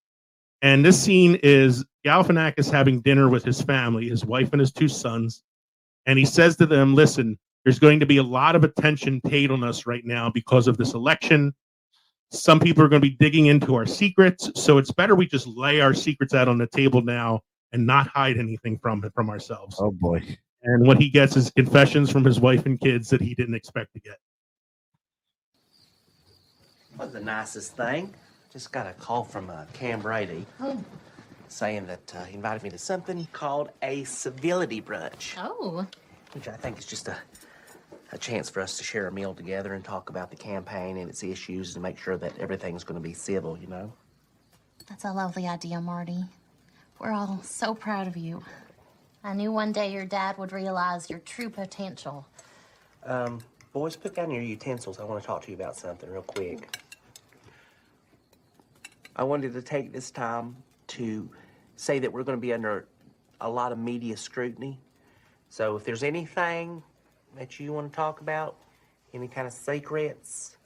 And this scene is Galifianakis having dinner with his family, his wife and his two sons. And he says to them, listen, there's going to be a lot of attention paid on us right now because of this election. Some people are going to be digging into our secrets. So it's better we just lay our secrets out on the table now and not hide anything from ourselves. Oh, boy. And what he gets is confessions from his wife and kids that he didn't expect to get. Wasn't the nicest thing. Just got a call from Cam Brady saying that he invited me to something called a civility brunch. Oh. Which I think is just a chance for us to share a meal together and talk about the campaign and its issues and make sure that everything's going to be civil, you know? That's a lovely idea, Marty. We're all so proud of you. I knew one day your dad would realize your true potential. Boys, put down your utensils. I want to talk to you about something real quick. I wanted to take this time to say that we're going to be under a lot of media scrutiny. So if there's anything that you want to talk about, any kind of secrets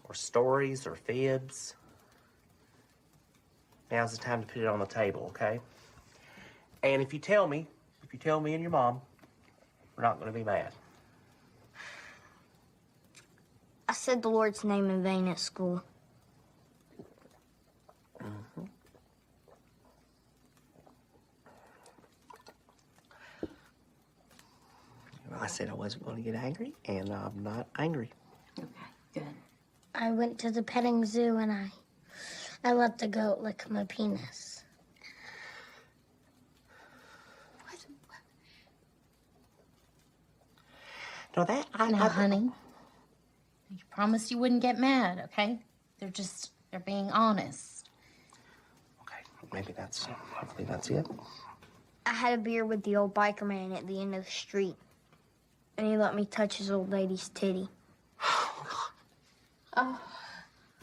or stories or fibs, now's the time to put it on the table, okay? And if you tell me and your mom, we're not going to be mad. I said the Lord's name in vain at school. Mm-hmm. I said I wasn't going to get angry, and I'm not angry. Okay, good. I went to the petting zoo and I let the goat lick my penis. No, that Now, honey, you promised you wouldn't get mad, okay? They're being honest. Okay, hopefully that's it. I had a beer with the old biker man at the end of the street, and he let me touch his old lady's titty. Oh,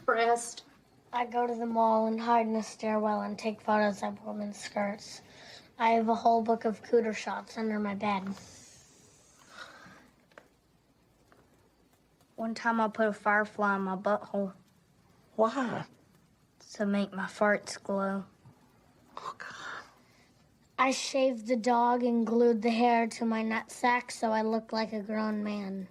rest. I go to the mall and hide in a stairwell and take photos of women's skirts. I have a whole book of cooter shots under my bed. One time I put a firefly in my butthole. Why? To make my farts glow. Oh, God. I shaved the dog and glued the hair to my nutsack so I looked like a grown man.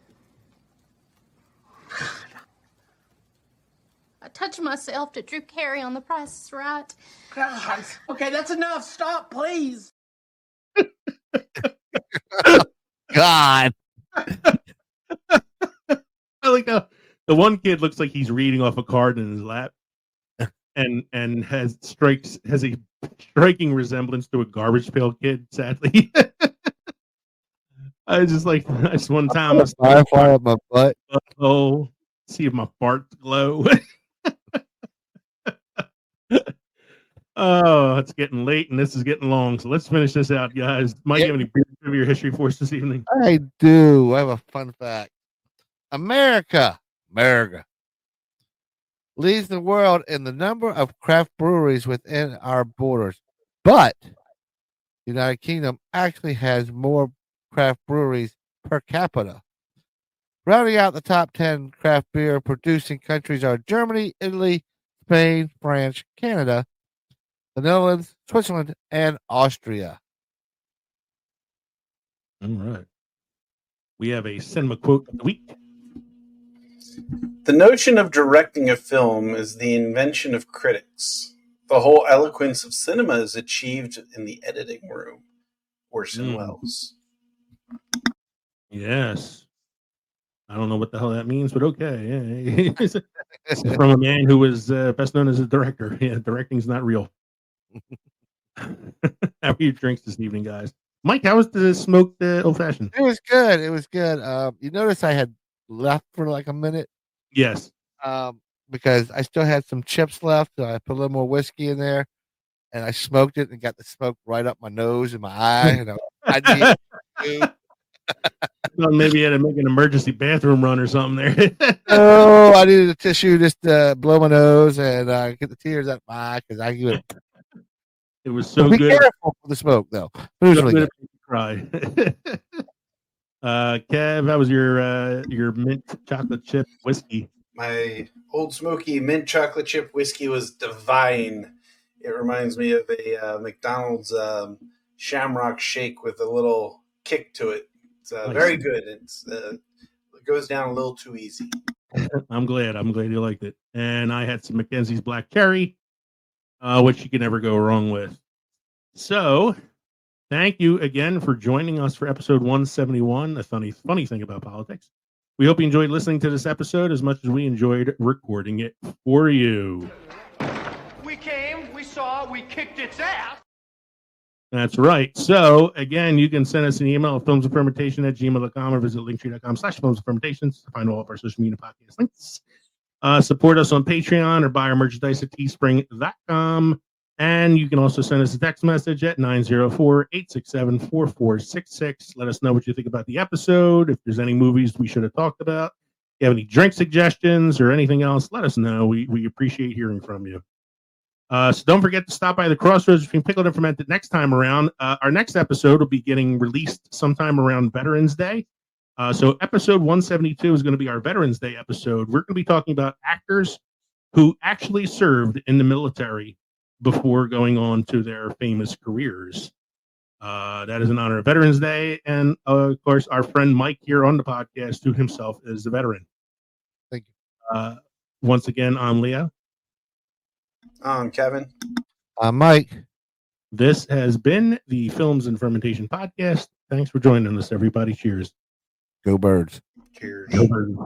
I touched myself to Drew Carey on The Price is Right. God. Okay, that's enough. Stop, please. God. I like the one kid looks like he's reading off a card in his lap, and has a striking resemblance to a garbage pail kid. Sadly, I just one time firefly up my butt. Oh, see if my farts glow. Oh, it's getting late and this is getting long, so let's finish this out, guys. Mike, you have any trivia history for us this evening? I do. I have a fun fact. America leads the world in the number of craft breweries within our borders, but the United Kingdom actually has more craft breweries per capita. Rounding out the top 10 craft beer producing countries are Germany, Italy, Spain, France, Canada, the Netherlands, Switzerland, and Austria. All right. We have a cinema quote of the week. The notion of directing a film is the invention of critics. The whole eloquence of cinema is achieved in the editing room. Orson Welles. Yes. I don't know what the hell that means, but okay. Yeah. It's from a man who was best known as a director. Yeah, directing's not real. How are your drinks this evening, guys? Mike, how was the smoked old fashioned? It was good. It was good. You notice I had left for like a minute. Yes. Because I still had some chips left. So I put a little more whiskey in there, and I smoked it and got the smoke right up my nose and my eye. And I need Well, maybe you had to make an emergency bathroom run or something there. Oh, I needed a tissue just to blow my nose and get the tears out my eye because I give it. It was so be good. Careful for the smoke, though. But it was So really good good. it made you cry. Kev, how was your mint chocolate chip whiskey? My Old Smoky mint chocolate chip whiskey was divine. It reminds me of a McDonald's Shamrock Shake with a little kick to it. It's Nice. very good. It goes down a little too easy. I'm glad you liked it. And I had some Mackenzie's Black Cherry, which you can never go wrong with. So, thank you again for joining us for episode 171, a funny thing about politics. We hope you enjoyed listening to this episode as much as we enjoyed recording it for you. We came, we saw, we kicked its ass. That's right. So, again, you can send us an email at filmsoffermentation@gmail.com or visit linktree.com/filmsoffermentations to find all of our social media podcast links. Support us on Patreon or buy our merchandise at teespring.com. And you can also send us a text message at 904-867-4466. Let us know what you think about the episode. If there's any movies we should have talked about, if you have any drink suggestions or anything else, let us know. We appreciate hearing from you. So don't forget to stop by the crossroads between Pickled and Fermented next time around. Our next episode will be getting released sometime around Veterans Day. So episode 172 is going to be our Veterans Day episode. We're going to be talking about actors who actually served in the military before going on to their famous careers. That is in honor of Veterans Day. And, of course, our friend Mike here on the podcast, who himself is a veteran. Thank you. Once again, I'm Leo. I'm Kevin. I'm Mike. This has been the Films and Fermentation Podcast. Thanks for joining us, everybody. Cheers. Go Birds. Cheers. Go Birds.